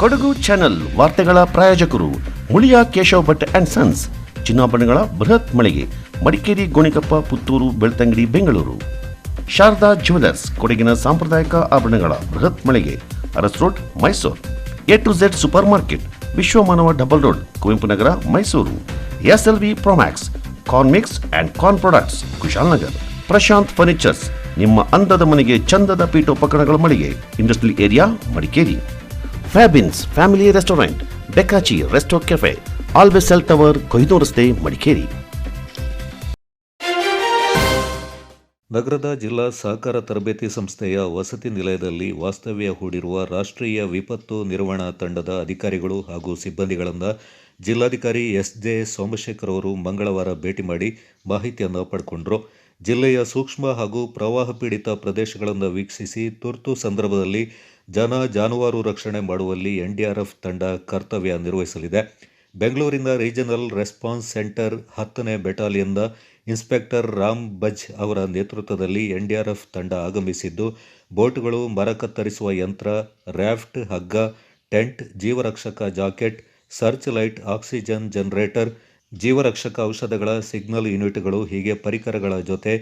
Kodagu channel ವಾರ್ತೆಗಳ ಪ್ರಾಯೋಜಕರು Muliya Keshav Bhat and sons, ಚಿನ್ನಾಭರಣಗಳ ಬೃಹತ್ ಮಳಿಗೆ, ಮಡಿಕೇರಿ, ಗೋಣಿಕೊಪ್ಪ, ಪುತ್ತೂರು, ಬೆಳ್ತಂಗಡಿ, ಬೆಂಗಳೂರು. ಶಾರದಾ ಜ್ಯುವೆಲರ್ಸ್, ಕೊಡಗಿನ ಸಾಂಪ್ರದಾಯಿಕ ಆಭರಣಗಳ ಬೃಹತ್ ಮಳಿಗೆ, Aras road, Mysuru. A to Z super market, Vishwamanava double road, Kuvempu Nagar, Mysuru. SLV promax, corn mix and corn products, Kushalnagar. Prashanth furnitures, ನಿಮ್ಮ ಅಂದದ ಮನೆಗೆ ಚಂದದ ಪೀಠೋಪಕರಣಗಳ ಮಳಿಗೆ, industrial area, Madikeri. Fabins family restaurant, ಬೆಕಾಚಿ resto cafe, always cell tower, ಕೊಯ್ದು ರಸ್ತೆ, ಮಡಿಕೇರಿ. ನಗರದ ಜಿಲ್ಲಾ ಸಹಕಾರ ತರಬೇತಿ ಸಂಸ್ಥೆಯ ವಸತಿ ನಿಲಯದಲ್ಲಿ ವಾಸ್ತವ್ಯ ಹೂಡಿರುವ ರಾಷ್ಟ್ರೀಯ ವಿಪತ್ತು ನಿರ್ವಹಣಾ ತಂಡದ ಅಧಿಕಾರಿಗಳು ಹಾಗೂ ಸಿಬ್ಬಂದಿಗಳನ್ನು ಜಿಲ್ಲಾಧಿಕಾರಿ SJ ಸೋಮಶೇಖರ್ ಅವರು ಮಂಗಳವಾರ ಭೇಟಿ ಮಾಡಿ ಮಾಹಿತಿಯನ್ನು ಪಡೆದುಕೊಂಡರು. ಜಿಲ್ಲೆಯ ಸೂಕ್ಷ್ಮ ಹಾಗೂ ಪ್ರವಾಹ ಪೀಡಿತ ಪ್ರದೇಶಗಳನ್ನು ವೀಕ್ಷಿಸಿ ತುರ್ತು ಸಂದರ್ಭದಲ್ಲಿ ಜಾನುವಾರು ರಕ್ಷಣೆ ಮಾಡುವಲ್ಲಿ NDRF ತಂಡ ಕರ್ತವ್ಯ ನಿರ್ವಹಿಸಲಿದೆ. ಬೆಂಗಳೂರಿನ ರೀಜನಲ್ ರೆಸ್ಪಾನ್ಸ್ ಸೆಂಟರ್ 10ನೇ ಬೆಟಾಲಿಯನ್ನ ಇನ್ಸ್ಪೆಕ್ಟರ್ ರಾಮ್ ಬಜ್ ಅವರ ನೇತೃತ್ವದಲ್ಲಿ NDRF ತಂಡ ಆಗಮಿಸಿದ್ದು, ಬೋಟ್ಗಳು, ಮರ ಕತ್ತರಿಸುವ ಯಂತ್ರ, ರ್ಯಾಫ್ಟ್, ಹಗ್ಗ, ಟೆಂಟ್, ಜೀವರಕ್ಷಕ jacket, search light, oxygen generator, ಜೀವರಕ್ಷಕ ಔಷಧಗಳ ಸಿಗ್ನಲ್ ಯೂನಿಟ್ಗಳು ಹೀಗೆ ಪರಿಕರಗಳ ಜೊತೆ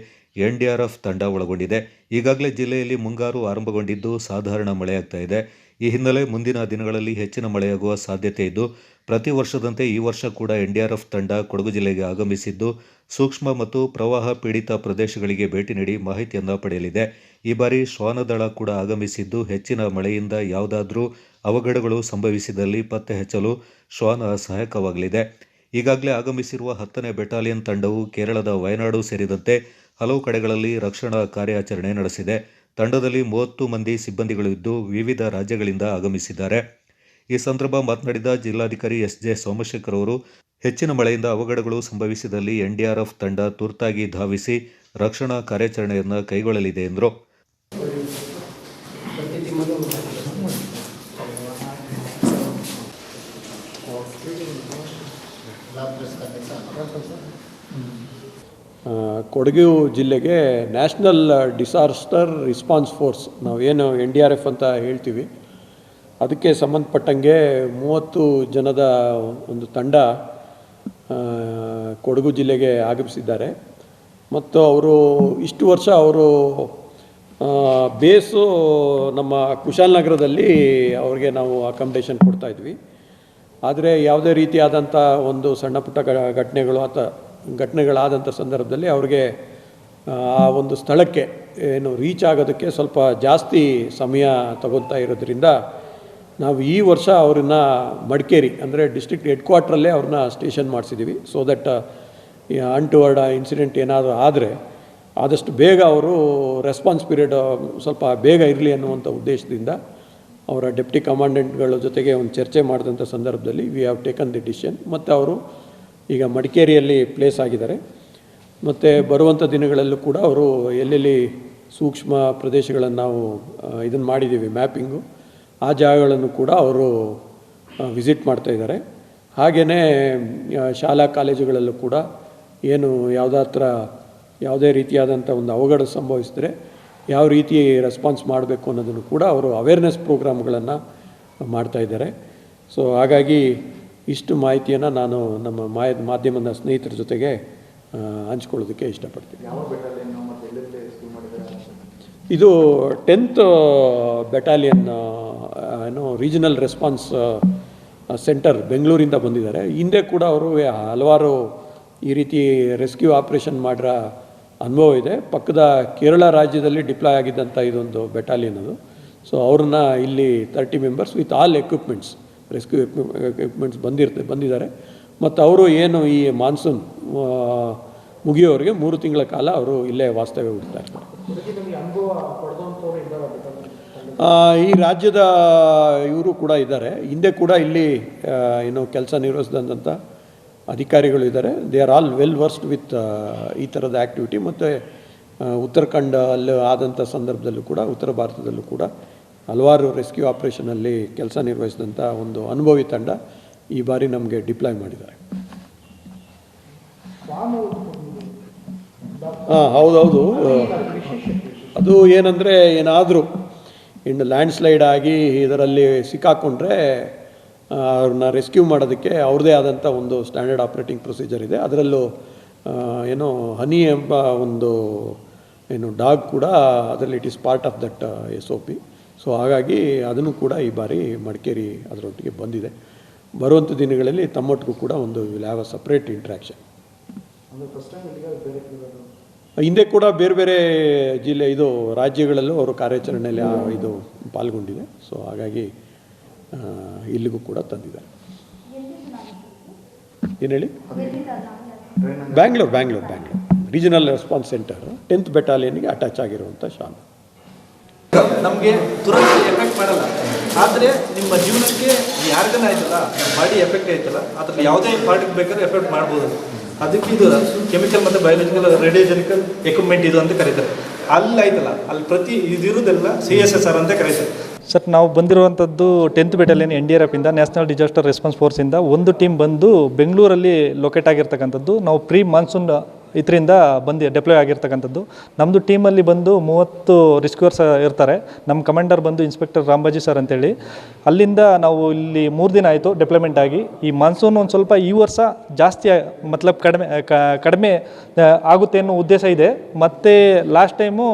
NDRF ತಂಡ ಒಳಗೊಂಡಿದೆ. ಈಗಾಗಲೇ ಜಿಲ್ಲೆಯಲ್ಲಿ ಮುಂಗಾರು ಆರಂಭಗೊಂಡಿದ್ದು ಸಾಧಾರಣ ಮಳೆಯಾಗ್ತಾ ಇದೆ. ಈ ಹಿನ್ನೆಲೆ ಮುಂದಿನ ದಿನಗಳಲ್ಲಿ ಹೆಚ್ಚಿನ ಮಳೆಯಾಗುವ ಸಾಧ್ಯತೆ ಇದ್ದು, ಪ್ರತಿ ವರ್ಷದಂತೆ ಈ ವರ್ಷ ಕೂಡ NDRF ತಂಡ ಕೊಡಗು ಜಿಲ್ಲೆಗೆ ಆಗಮಿಸಿದ್ದು, ಸೂಕ್ಷ್ಮ ಮತ್ತು ಪ್ರವಾಹ ಪೀಡಿತ ಪ್ರದೇಶಗಳಿಗೆ ಭೇಟಿ ನೀಡಿ ಮಾಹಿತಿಯನ್ನು ಪಡೆಯಲಿದೆ. ಈ ಬಾರಿ ಶ್ವಾನದಳ ಕೂಡ ಆಗಮಿಸಿದ್ದು, ಹೆಚ್ಚಿನ ಮಳೆಯಿಂದ ಯಾವುದಾದ್ರೂ ಅವಘಡಗಳು ಸಂಭವಿಸಿದಲ್ಲಿ ಪತ್ತೆ ಹಚ್ಚಲು ಶ್ವಾನ ಸಹಾಯಕವಾಗಲಿದೆ. ಈಗಾಗಲೇ ಆಗಮಿಸಿರುವ 10ನೇ ಬೆಟಾಲಿಯನ್ ತಂಡವು ಕೇರಳದ ವಯನಾಡು ಸೇರಿದಂತೆ ಹಲವು ಕಡೆಗಳಲ್ಲಿ ರಕ್ಷಣಾ ಕಾರ್ಯಾಚರಣೆ ನಡೆಸಿದೆ. ತಂಡದಲ್ಲಿ 30 ಮಂದಿ ಸಿಬ್ಬಂದಿಗಳು ಇದ್ದು, ವಿವಿಧ ರಾಜ್ಯಗಳಿಂದ ಆಗಮಿಸಿದ್ದಾರೆ. ಈ ಸಂದರ್ಭ ಮಾತನಾಡಿದ ಜಿಲ್ಲಾಧಿಕಾರಿ SJ ಸೋಮಶೇಖರ್ ಅವರು, ಹೆಚ್ಚಿನ ಮಳೆಯಿಂದ ಅವಘಡಗಳು ಸಂಭವಿಸಿದಲ್ಲಿ NDRF ತಂಡ ತುರ್ತಾಗಿ ಧಾವಿಸಿ ರಕ್ಷಣಾ ಕಾರ್ಯಾಚರಣೆಯನ್ನು ಕೈಗೊಳ್ಳಲಿದೆ ಎಂದರು. ಕೊಡಗು ಜಿಲ್ಲೆಗೆ ನ್ಯಾಷನಲ್ ಡಿಸಾಸ್ಟರ್ ರೆಸ್ಪಾನ್ಸ್ ಫೋರ್ಸ್, ನಾವೇನು NDRF ಅಂತ ಹೇಳ್ತೀವಿ, ಅದಕ್ಕೆ ಸಂಬಂಧಪಟ್ಟಂಗೆ 30 ಜನದ ಒಂದು ತಂಡ ಕೊಡಗು ಜಿಲ್ಲೆಗೆ ಆಗಮಿಸಿದ್ದಾರೆ. ಮತ್ತು ಅವರು ಇಷ್ಟು ವರ್ಷ ಅವರು ಬೇಸು ನಮ್ಮ ಕುಶಾಲನಗರದಲ್ಲಿ ಅವ್ರಿಗೆ ನಾವು ಅಕಾಮಿಡೇಷನ್ ಕೊಡ್ತಾಯಿದ್ವಿ. ಆದರೆ ಯಾವುದೇ ರೀತಿಯಾದಂಥ ಒಂದು ಸಣ್ಣ ಪುಟ್ಟ ಘಟನೆಗಳಾದಂಥ ಸಂದರ್ಭದಲ್ಲಿ ಅವ್ರಿಗೆ ಆ ಒಂದು ಸ್ಥಳಕ್ಕೆ ಏನು ರೀಚ್ ಆಗೋದಕ್ಕೆ ಸ್ವಲ್ಪ ಜಾಸ್ತಿ ಸಮಯ ತಗೊಳ್ತಾ ಇರೋದ್ರಿಂದ ನಾವು ಈ ವರ್ಷ ಅವ್ರನ್ನ ಮಡಿಕೇರಿ ಅಂದರೆ ಡಿಸ್ಟ್ರಿಕ್ಟ್ ಹೆಡ್ ಕ್ವಾರ್ಟ್ರಲ್ಲೇ ಅವ್ರನ್ನ ಸ್ಟೇಷನ್ ಮಾಡಿಸಿದ್ದೀವಿ. ಸೊ ದಟ್ ಅನ್ಟುವರ್ಡ್ ಇನ್ಸಿಡೆಂಟ್ ಏನಾದರೂ ಆದರೆ ಆದಷ್ಟು ಬೇಗ ಅವರು ರೆಸ್ಪಾನ್ಸ್ ಪೀರಿಯಡ್ ಸ್ವಲ್ಪ ಬೇಗ ಇರಲಿ ಅನ್ನುವಂಥ ಉದ್ದೇಶದಿಂದ ಅವರ ಡೆಪ್ಟಿ ಕಮಾಂಡೆಂಟ್ಗಳ ಜೊತೆಗೆ ಒಂದು ಚರ್ಚೆ ಮಾಡಿದಂಥ ಸಂದರ್ಭದಲ್ಲಿ we have taken the decision. ಮತ್ತು ಅವರು ಈಗ ಮಡಿಕೇರಿಯಲ್ಲಿ ಪ್ಲೇಸ್ ಆಗಿದ್ದಾರೆ. ಮತ್ತು ಬರುವಂಥ ದಿನಗಳಲ್ಲೂ ಕೂಡ ಅವರು ಎಲ್ಲೆಲ್ಲಿ ಸೂಕ್ಷ್ಮ ಪ್ರದೇಶಗಳನ್ನು ನಾವು ಇದನ್ನು ಮಾಡಿದ್ದೀವಿ ಮ್ಯಾಪಿಂಗು, ಆ ಜಾಗಗಳನ್ನು ಕೂಡ ಅವರು ವಿಸಿಟ್ ಮಾಡ್ತಾಯಿದ್ದಾರೆ. ಹಾಗೆಯೇ ಶಾಲಾ ಕಾಲೇಜುಗಳಲ್ಲೂ ಕೂಡ ಏನು ಯಾವುದೇ ರೀತಿಯಾದಂಥ ಒಂದು ಅವಘಡ ಸಂಭವಿಸಿದರೆ ಯಾವ ರೀತಿ ರೆಸ್ಪಾನ್ಸ್ ಮಾಡಬೇಕು ಅನ್ನೋದನ್ನು ಕೂಡ ಅವರು ಅವೇರ್ನೆಸ್ ಪ್ರೋಗ್ರಾಮ್ಗಳನ್ನು ಮಾಡ್ತಾಯಿದ್ದಾರೆ. ಸೊ ಹಾಗಾಗಿ ಇಷ್ಟು ಮಾಹಿತಿಯನ್ನು ನಾನು ನಮ್ಮ ಮಾಧ್ಯಮದ ಸ್ನೇಹಿತರ ಜೊತೆಗೆ ಹಂಚ್ಕೊಳ್ಳೋದಕ್ಕೆ ಇಷ್ಟಪಡ್ತೀನಿ. ಇದು 10th battalion regional response centre ಬೆಂಗಳೂರಿಂದ ಬಂದಿದ್ದಾರೆ. ಹಿಂದೆ ಕೂಡ ಅವರು ಹಲವಾರು ಈ ರೀತಿ ರೆಸ್ಕ್ಯೂ ಆಪ್ರೇಷನ್ ಮಾಡಿರೋ ಅನುಭವ ಇದೆ. ಪಕ್ಕದ ಕೇರಳ ರಾಜ್ಯದಲ್ಲಿ ಡಿಪ್ಲಾಯ್ ಆಗಿದ್ದಂಥ ಇದೊಂದು ಬೆಟಾಲಿಯನ್ ಅದು. ಸೊ ಅವ್ರನ್ನ ಇಲ್ಲಿ 30 members with all equipments, rescue equipments ಬಂದಿದ್ದಾರೆ. ಮತ್ತು ಅವರು ಏನು ಈ ಮಾನ್ಸೂನ್ ಮುಗಿಯೋರಿಗೆ 3 ತಿಂಗಳ ಕಾಲ ಅವರು ಇಲ್ಲೇ ವಾಸ್ತವ್ಯ ಹೂಡ್ತಾ ಇರ್ತಾರೆ. ಈ ರಾಜ್ಯದ ಇವರು ಕೂಡ ಇದ್ದಾರೆ. ಹಿಂದೆ ಕೂಡ ಇಲ್ಲಿ ಏನು ಕೆಲಸ ನಿರ್ವಹಿಸಿದಂಥ ಅಧಿಕಾರಿಗಳು ಇದ್ದಾರೆ. They are all well versed with ಈ ಥರದ ಆ್ಯಕ್ಟಿವಿಟಿ. ಮತ್ತು ಉತ್ತರಾಖಂಡ ಅಲ್ಲಿ ಆದಂಥ ಸಂದರ್ಭದಲ್ಲೂ ಕೂಡ, ಉತ್ತರ ಭಾರತದಲ್ಲೂ ಕೂಡ ಹಲವಾರು ರೆಸ್ಕ್ಯೂ ಆಪ್ರೇಷನಲ್ಲಿ ಕೆಲಸ ನಿರ್ವಹಿಸಿದಂಥ ಒಂದು ಅನುಭವಿ ತಂಡ ಈ ಬಾರಿ ನಮಗೆ ಡಿಪ್ಲಾಯ್ ಮಾಡಿದ್ದಾರೆ. ಹೌದೌದು. ಅದು ಏನಂದರೆ ಏನಾದರೂ ಇನ್ನು ಲ್ಯಾಂಡ್ ಸ್ಲೈಡ್ ಆಗಿ ಇದರಲ್ಲಿ ಸಿಕ್ಕಾಕೊಂಡ್ರೆ ಅವ್ರನ್ನ ರೆಸ್ಕ್ಯೂ ಮಾಡೋದಕ್ಕೆ ಅವ್ರದ್ದೇ ಆದಂಥ ಒಂದು ಸ್ಟ್ಯಾಂಡರ್ಡ್ ಆಪ್ರೇಟಿಂಗ್ ಪ್ರೊಸೀಜರ್ ಇದೆ. ಅದರಲ್ಲೂ ಏನೋ ಹನಿ ಎಂಬ ಒಂದು ಡಾಗ್ ಕೂಡ ಅದರಲ್ಲಿ it is part of that SOP. So ಹಾಗಾಗಿ ಅದನ್ನು ಕೂಡ ಈ ಬಾರಿ ಮಡಿಕೇರಿ ಅದರೊಟ್ಟಿಗೆ ಬಂದಿದೆ. ಬರುವಂಥ ದಿನಗಳಲ್ಲಿ ತಮ್ಮೊಟ್ಟಿಗೂ ಕೂಡ ಒಂದು will have a separate interaction. ಹಿಂದೆ ಕೂಡ ಬೇರೆ ಬೇರೆ ಜಿಲ್ಲೆ ರಾಜ್ಯಗಳಲ್ಲೂ ಅವರು ಕಾರ್ಯಾಚರಣೆಯಲ್ಲಿ ಇದು ಪಾಲ್ಗೊಂಡಿದೆ. ಸೊ ಹಾಗಾಗಿ ಇಲ್ಲಿಗೂ ಕೂಡ ತಂದಿದ್ದಾರೆ. ಏನು ಹೇಳಿ? Bangalore regional response centre 10th ಬೆಟಾಲಿಯನ್ಗೆ ಅಟ್ಯಾಚ್ ಆಗಿರುವಂಥ ಶಾಲೆ. ನಮಗೆ ತುರಂತ ಎಫೆಕ್ಟ್ ಮಾಡಲ್ಲ, ಆದರೆ ನಿಮ್ಮ ಜೀವನಕ್ಕೆ ಯಾರಿಗಾನ ಆಯ್ತಲ್ಲ, ಬಾಡಿ ಎಫೆಕ್ಟ್ ಆಯ್ತಲ್ಲ, ಅದ್ರಲ್ಲಿ ಯಾವುದೇ ಪಾರ್ಟಿಗೆ ಬೇಕಾದ್ರೆ ಎಫೆಕ್ಟ್ ಮಾಡ್ಬೋದು. ಅದಕ್ಕೆ ಇದು ಕೆಮಿಕಲ್ ಮತ್ತು ಬಯೋಲಜಿಕಲ್ ರೇಡಿಯೋಜೆನಿಕಲ್ ಎಕ್ವಿಪ್ಮೆಂಟ್ ಇದು ಅಂತ ಕರೀತಾರೆ. ಅಲ್ಲಿ ಆಯ್ತಲ್ಲ, ಅಲ್ಲಿ ಪ್ರತಿ ಇದಿರೋದೆಲ್ಲ CSSR ಅಂತ ಕರೀತಾರೆ. ಸರ್, ನಾವು ಬಂದಿರುವಂಥದ್ದು 10th ಬೆಟಾಲಿಯನ್ NDRF ಇಂದ, ನ್ಯಾಷನಲ್ ಡಿಸಾಸ್ಟರ್ ರೆಸ್ಪಾನ್ಸ್ ಫೋರ್ಸಿಂದ ಒಂದು ಟೀಮ್ ಬಂದು ಬೆಂಗಳೂರಲ್ಲಿ ಲೊಕೇಟ್ ಆಗಿರ್ತಕ್ಕಂಥದ್ದು. ನಾವು ಪ್ರೀ ಮಾನ್ಸೂನ್ ಇದರಿಂದ ಬಂದು ಡೆಪ್ಲಾಯ್ ಆಗಿರ್ತಕ್ಕಂಥದ್ದು. ನಮ್ಮದು ಟೀಮಲ್ಲಿ ಬಂದು 30 ರಿಸ್ಕ್ಯೂರ್ಸ್ ಇರ್ತಾರೆ. ನಮ್ಮ ಕಮಾಂಡರ್ ಬಂದು ಇನ್ಸ್ಪೆಕ್ಟರ್ ರಾಂಬಾಜಿ ಸರ್ ಅಂತೇಳಿ. ಅಲ್ಲಿಂದ ನಾವು ಇಲ್ಲಿ 3 ದಿನ ಆಯಿತು ಡೆಪ್ಲಾಯ್ಮೆಂಟ್ ಆಗಿ. ಈ ಮಾನ್ಸೂನ್ ಒಂದು ಸ್ವಲ್ಪ ಈ ವರ್ಷ ಜಾಸ್ತಿ ಕಡಿಮೆ ಆಗುತ್ತೆ ಅನ್ನೋ ಉದ್ದೇಶ ಇದೆ. ಮತ್ತು ಲಾಸ್ಟ್ ಟೈಮು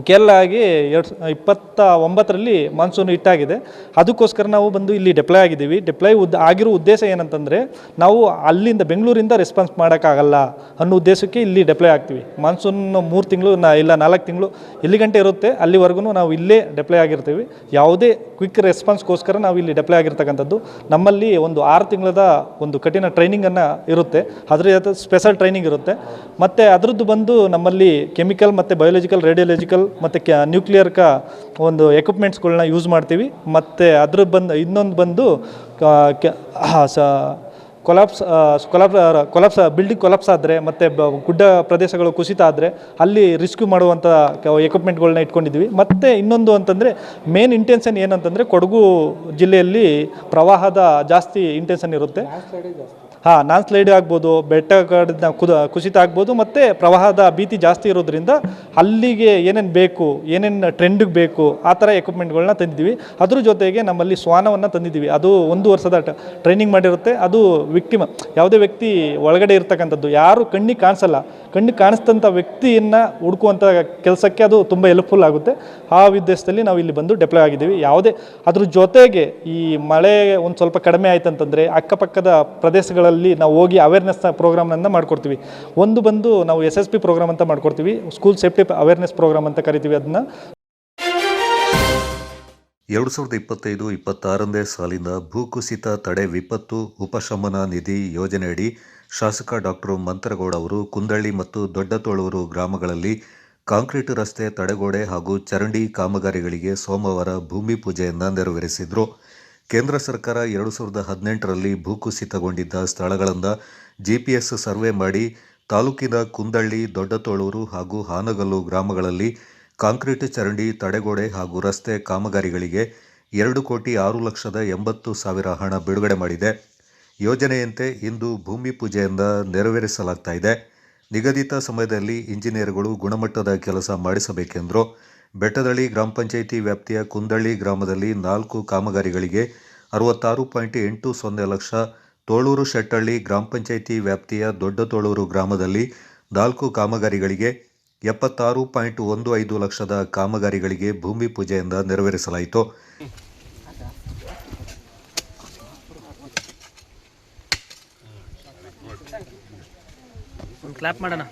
ಕೇರಳ ಆಗಿ 2029ರಲ್ಲಿ ಮಾನ್ಸೂನ್ ಹಿಟ್ಟಾಗಿದೆ. ಅದಕ್ಕೋಸ್ಕರ ನಾವು ಬಂದು ಇಲ್ಲಿ ಡೆಪ್ಲಾಯ್ ಆಗಿದ್ದೀವಿ. ಆಗಿರೋ ಉದ್ದೇಶ ಏನಂತಂದರೆ, ನಾವು ಅಲ್ಲಿಂದ ಬೆಂಗಳೂರಿಂದ ರೆಸ್ಪಾನ್ಸ್ ಮಾಡೋಕ್ಕಾಗಲ್ಲ ಅನ್ನೋ ಉದ್ದೇಶಕ್ಕೆ ಇಲ್ಲಿ ಡೆಪ್ಲಾಯ್ ಆಗ್ತೀವಿ. ಮಾನ್ಸೂನ್ 3 ತಿಂಗಳು ಇಲ್ಲ 4 ತಿಂಗಳು ಎಲ್ಲಿ ಗಂಟೆ ಇರುತ್ತೆ ಅಲ್ಲಿವರೆಗೂ ನಾವು ಇಲ್ಲೇ ಡೆಪ್ಲಾಯ್ ಆಗಿರ್ತೀವಿ. ಯಾವುದೇ ಕ್ವಿಕ್ ರೆಸ್ಪಾನ್ಸ್ಗೋಸ್ಕರ ನಾವು ಇಲ್ಲಿ ಡೆಪ್ಲಾಯ್ ಆಗಿರ್ತಕ್ಕಂಥದ್ದು. ನಮ್ಮಲ್ಲಿ ಒಂದು 6 ತಿಂಗಳದ ಒಂದು ಕಠಿಣ ಟ್ರೈನಿಂಗನ್ನು ಇರುತ್ತೆ. ಅದರ ಜೊತೆ ಸ್ಪೆಷಲ್ ಟ್ರೈನಿಂಗ್ ಇರುತ್ತೆ. ಮತ್ತು ಅದರದ್ದು ಬಂದು ನಮ್ಮಲ್ಲಿ ಕೆಮಿಕಲ್ ಮತ್ತು ಬಯೋಲಜಿಕಲ್, ರೇಡಿಯೋಲಜಿಕಲ್ ಮತ್ತು ನ್ಯೂಕ್ಲಿಯರ್ ಒಂದು ಎಕ್ವಿಪ್ಮೆಂಟ್ಸ್ಗಳನ್ನ ಯೂಸ್ ಮಾಡ್ತೀವಿ. ಮತ್ತು ಅದ್ರ ಇನ್ನೊಂದು ಬಂದು ಕೊಲಾಪ್ಸ್ ಬಿಲ್ಡಿಂಗ್ ಕೊಲಾಪ್ಸ್ ಆದರೆ ಮತ್ತು ಗುಡ್ಡ ಪ್ರದೇಶಗಳು ಕುಸಿತ ಆದರೆ ಅಲ್ಲಿ ರಿಸ್ಕ್ಯೂ ಮಾಡುವಂಥ ಎಕ್ವಿಪ್ಮೆಂಟ್ಗಳನ್ನ ಇಟ್ಕೊಂಡಿದ್ದೀವಿ. ಮತ್ತು ಇನ್ನೊಂದು ಅಂತಂದರೆ ಮೇನ್ ಇಂಟೆನ್ಷನ್ ಏನಂತಂದರೆ, ಕೊಡಗು ಜಿಲ್ಲೆಯಲ್ಲಿ ಪ್ರವಾಹದ ಜಾಸ್ತಿ ಇಂಟೆನ್ಷನ್ ಇರುತ್ತೆ. ನಾನ್ ಸ್ಲೈಡ್ ಆಗ್ಬೋದು, ಬೆಟ್ಟ ಕುಸಿತ ಆಗ್ಬೋದು, ಮತ್ತು ಪ್ರವಾಹದ ಭೀತಿ ಜಾಸ್ತಿ ಇರೋದ್ರಿಂದ ಅಲ್ಲಿಗೆ ಏನೇನು ಬೇಕು, ಏನೇನು ಟ್ರೆಂಡಿಗೆ ಬೇಕು ಆ ಥರ ಎಕ್ವಿಪ್ಮೆಂಟ್ಗಳನ್ನ ತಂದಿದ್ದೀವಿ. ಅದ್ರ ಜೊತೆಗೆ ನಮ್ಮಲ್ಲಿ ಶ್ವಾನವನ್ನು ತಂದಿದ್ದೀವಿ. ಅದು 1 ವರ್ಷದ ಟ್ರೈನಿಂಗ್ ಮಾಡಿರುತ್ತೆ. ಅದು ಯಾವುದೇ ವ್ಯಕ್ತಿ ಒಳಗಡೆ ಇರ್ತಕ್ಕಂಥದ್ದು, ಯಾರು ಕಣ್ಣಿಗೆ ಕಾಣಿಸಲ್ಲ, ಕಣ್ಣಿಗೆ ಕಾಣಿಸ್ತಂಥ ವ್ಯಕ್ತಿಯನ್ನು ಹುಡುಕುವಂಥ ಕೆಲಸಕ್ಕೆ ಅದು ತುಂಬ ಹೆಲ್ಪ್ಫುಲ್ ಆಗುತ್ತೆ. ಆ ಉದ್ದೇಶದಲ್ಲಿ ನಾವು ಇಲ್ಲಿ ಬಂದು ಡೆಪ್ಲಾಯ್ ಆಗಿದ್ದೀವಿ. ಅದ್ರ ಜೊತೆಗೆ ಈ ಮಳೆ ಒಂದು ಸ್ವಲ್ಪ ಕಡಿಮೆ ಆಯ್ತಂತಂದರೆ ಅಕ್ಕಪಕ್ಕದ ಪ್ರದೇಶಗಳಲ್ಲಿ ನಾವು ಹೋಗಿ ಅವೇರ್ನೆಸ್ ಪ್ರೋಗ್ರಾಮನ್ನು ಮಾಡ್ಕೊಡ್ತೀವಿ. ಒಂದು ಬಂದು ನಾವು SSP ಪ್ರೋಗ್ರಾಮ್ ಅಂತ ಮಾಡ್ಕೊಡ್ತೀವಿ, ಸ್ಕೂಲ್ ಸೇಫ್ಟಿ ಅವೇರ್ನೆಸ್ ಪ್ರೋಗ್ರಾಮ್ ಅಂತ ಕರಿತೀವಿ. ಅದನ್ನು 2025-26ನೇ ಸಾಲಿನ ಭೂಕುಸಿತ ತಡೆ ವಿಪತ್ತು ಉಪಶಮನ ನಿಧಿ ಯೋಜನೆಯಡಿ ಶಾಸಕ ಡಾಕ್ಟರ್ ಮಂತರಗೌಡ ಅವರು ಕುಂದಳ್ಳಿ ಮತ್ತು ದೊಡ್ಡತೋಳೂರು ಗ್ರಾಮಗಳಲ್ಲಿ ಕಾಂಕ್ರೀಟ್ ರಸ್ತೆ, ತಡೆಗೋಡೆ ಹಾಗೂ ಚರಂಡಿ ಕಾಮಗಾರಿಗಳಿಗೆ ಸೋಮವಾರ ಭೂಮಿ ಪೂಜೆಯನ್ನು ನೆರವೇರಿಸಿದರು. ಕೇಂದ್ರ ಸರ್ಕಾರ 2018ರಲ್ಲಿ ಭೂಕುಸಿತಗೊಂಡಿದ್ದ ಸ್ಥಳಗಳನ್ನು GPS ಸರ್ವೆ ಮಾಡಿ ತಾಲೂಕಿನ ಕುಂದಳ್ಳಿ, ದೊಡ್ಡತೋಳೂರು ಹಾಗೂ ಹಾನಗಲ್ಲು ಗ್ರಾಮಗಳಲ್ಲಿ ಕಾಂಕ್ರೀಟ್ ಚರಂಡಿ, ತಡೆಗೋಡೆ ಹಾಗೂ ರಸ್ತೆ ಕಾಮಗಾರಿಗಳಿಗೆ 2,06,80,000 ಹಣ ಬಿಡುಗಡೆ ಮಾಡಿದೆ. ಯೋಜನೆಯಂತೆ ಇಂದು ಭೂಮಿ ಪೂಜೆಯಿಂದ ನೆರವೇರಿಸಲಾಗ್ತಾ ಇದೆ. ನಿಗದಿತ ಸಮಯದಲ್ಲಿ ಇಂಜಿನಿಯರ್ಗಳು ಗುಣಮಟ್ಟದ ಕೆಲಸ ಮಾಡಿಸಬೇಕೆಂದರು. ಬೆಟ್ಟದಳ್ಳಿ ಗ್ರಾಮ ಪಂಚಾಯಿತಿ ವ್ಯಾಪ್ತಿಯ ಕುಂದಳ್ಳಿ ಗ್ರಾಮದಲ್ಲಿ 4 ಕಾಮಗಾರಿಗಳಿಗೆ 66.80 ಲಕ್ಷ, ತೋಳೂರು ಶೆಟ್ಟಳ್ಳಿ ಗ್ರಾಮ ಪಂಚಾಯಿತಿ ವ್ಯಾಪ್ತಿಯ ದೊಡ್ಡತೋಳೂರು ಗ್ರಾಮದಲ್ಲಿ 4 ಕಾಮಗಾರಿಗಳಿಗೆ 76.15 ಲಕ್ಷದ ಕಾಮಗಾರಿಗಳಿಗೆ ಭೂಮಿ ಪೂಜೆಯಿಂದ ನೆರವೇರಿಸಲಾಯಿತು. ಕ್ಲಾಪ್ ಮಾಡೋಣ.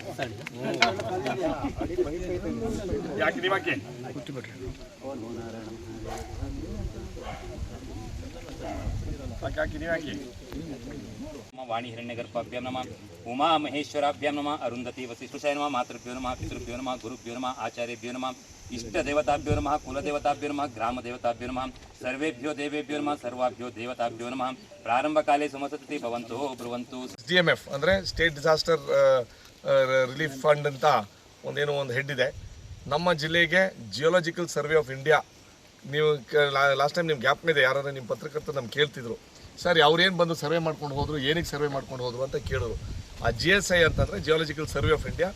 ವಾಣಿ ಹಿರಣ್ಯಗರ್ಭಾಭ್ಯಾಂ ನಮಃ, ಉಮಾ ಮಹೇಶ್ವರಾಭ್ಯಾಂ ನಮಃ, ಅರುಂಧತಿ ವಸಿಷ್ಠಾಯ ನಮಃ, ಮಾತೃಭ್ಯೋ ನಮಃ, ಪಿತೃಭ್ಯೋ ನಮಃ, ಗುರುಭ್ಯೋ ನಮಃ, ಆಚಾರ್ಯಭ್ಯೋ ನಮಃ, ಇಷ್ಟದೇವತಾಭ್ಯೋ ನಮಃ, ಕುಲದೇವತಾಭ್ಯೋ ನಮಃ, ಗ್ರಾಮದೇವತಾಭ್ಯೋ ನಮಃ, ಸರ್ವೇಭ್ಯೋ ದೇವೇಭ್ಯೋ ನಮಃ, ಸರ್ವಾಭ್ಯೋ ದೇವತಾಭ್ಯೋ ನಮಃ. ಪ್ರಾರಂಭಕಾಲೇ ಸುಮಸತಿ ಭವಂತೋ ಬ್ರುವಂತು. SDMF ಅಂದರೆ ಸ್ಟೇಟ್ ಡಿಸಾಸ್ಟರ್ ರಿಲೀಫ್ ಫಂಡ್ ಅಂತ ಒಂದು ಹೆಡ್ ಇದೆ. ನಮ್ಮ ಜಿಲ್ಲೆಗೆ ಜಿಯೋಲಾಜಿಕಲ್ ಸರ್ವೆ ಆಫ್ ಇಂಡಿಯಾ, ನೀವು ಲಾಸ್ಟ್ ಟೈಮ್ ನಿಮ್ಮ ಗ್ಯಾಪ್ನ ಇದೆ, ಯಾರಾದ್ರೂ ನಿಮ್ಮ ಪತ್ರಕರ್ತರು ನಮ್ಗೆ ಕೇಳ್ತಿದ್ರು, ಸರ್ ಅವ್ರೇನು ಬಂದು ಸರ್ವೆ ಮಾಡ್ಕೊಂಡು ಹೋದ್ರು, ಏನಕ್ಕೆ ಸರ್ವೆ ಮಾಡ್ಕೊಂಡು ಹೋದ್ರು ಅಂತ ಕೇಳೋರು. ಆ GSI ಅಂತಂದರೆ ಜಿಯೋಲಾಜಿಕಲ್ ಸರ್ವೆ ಆಫ್ ಇಂಡಿಯಾ,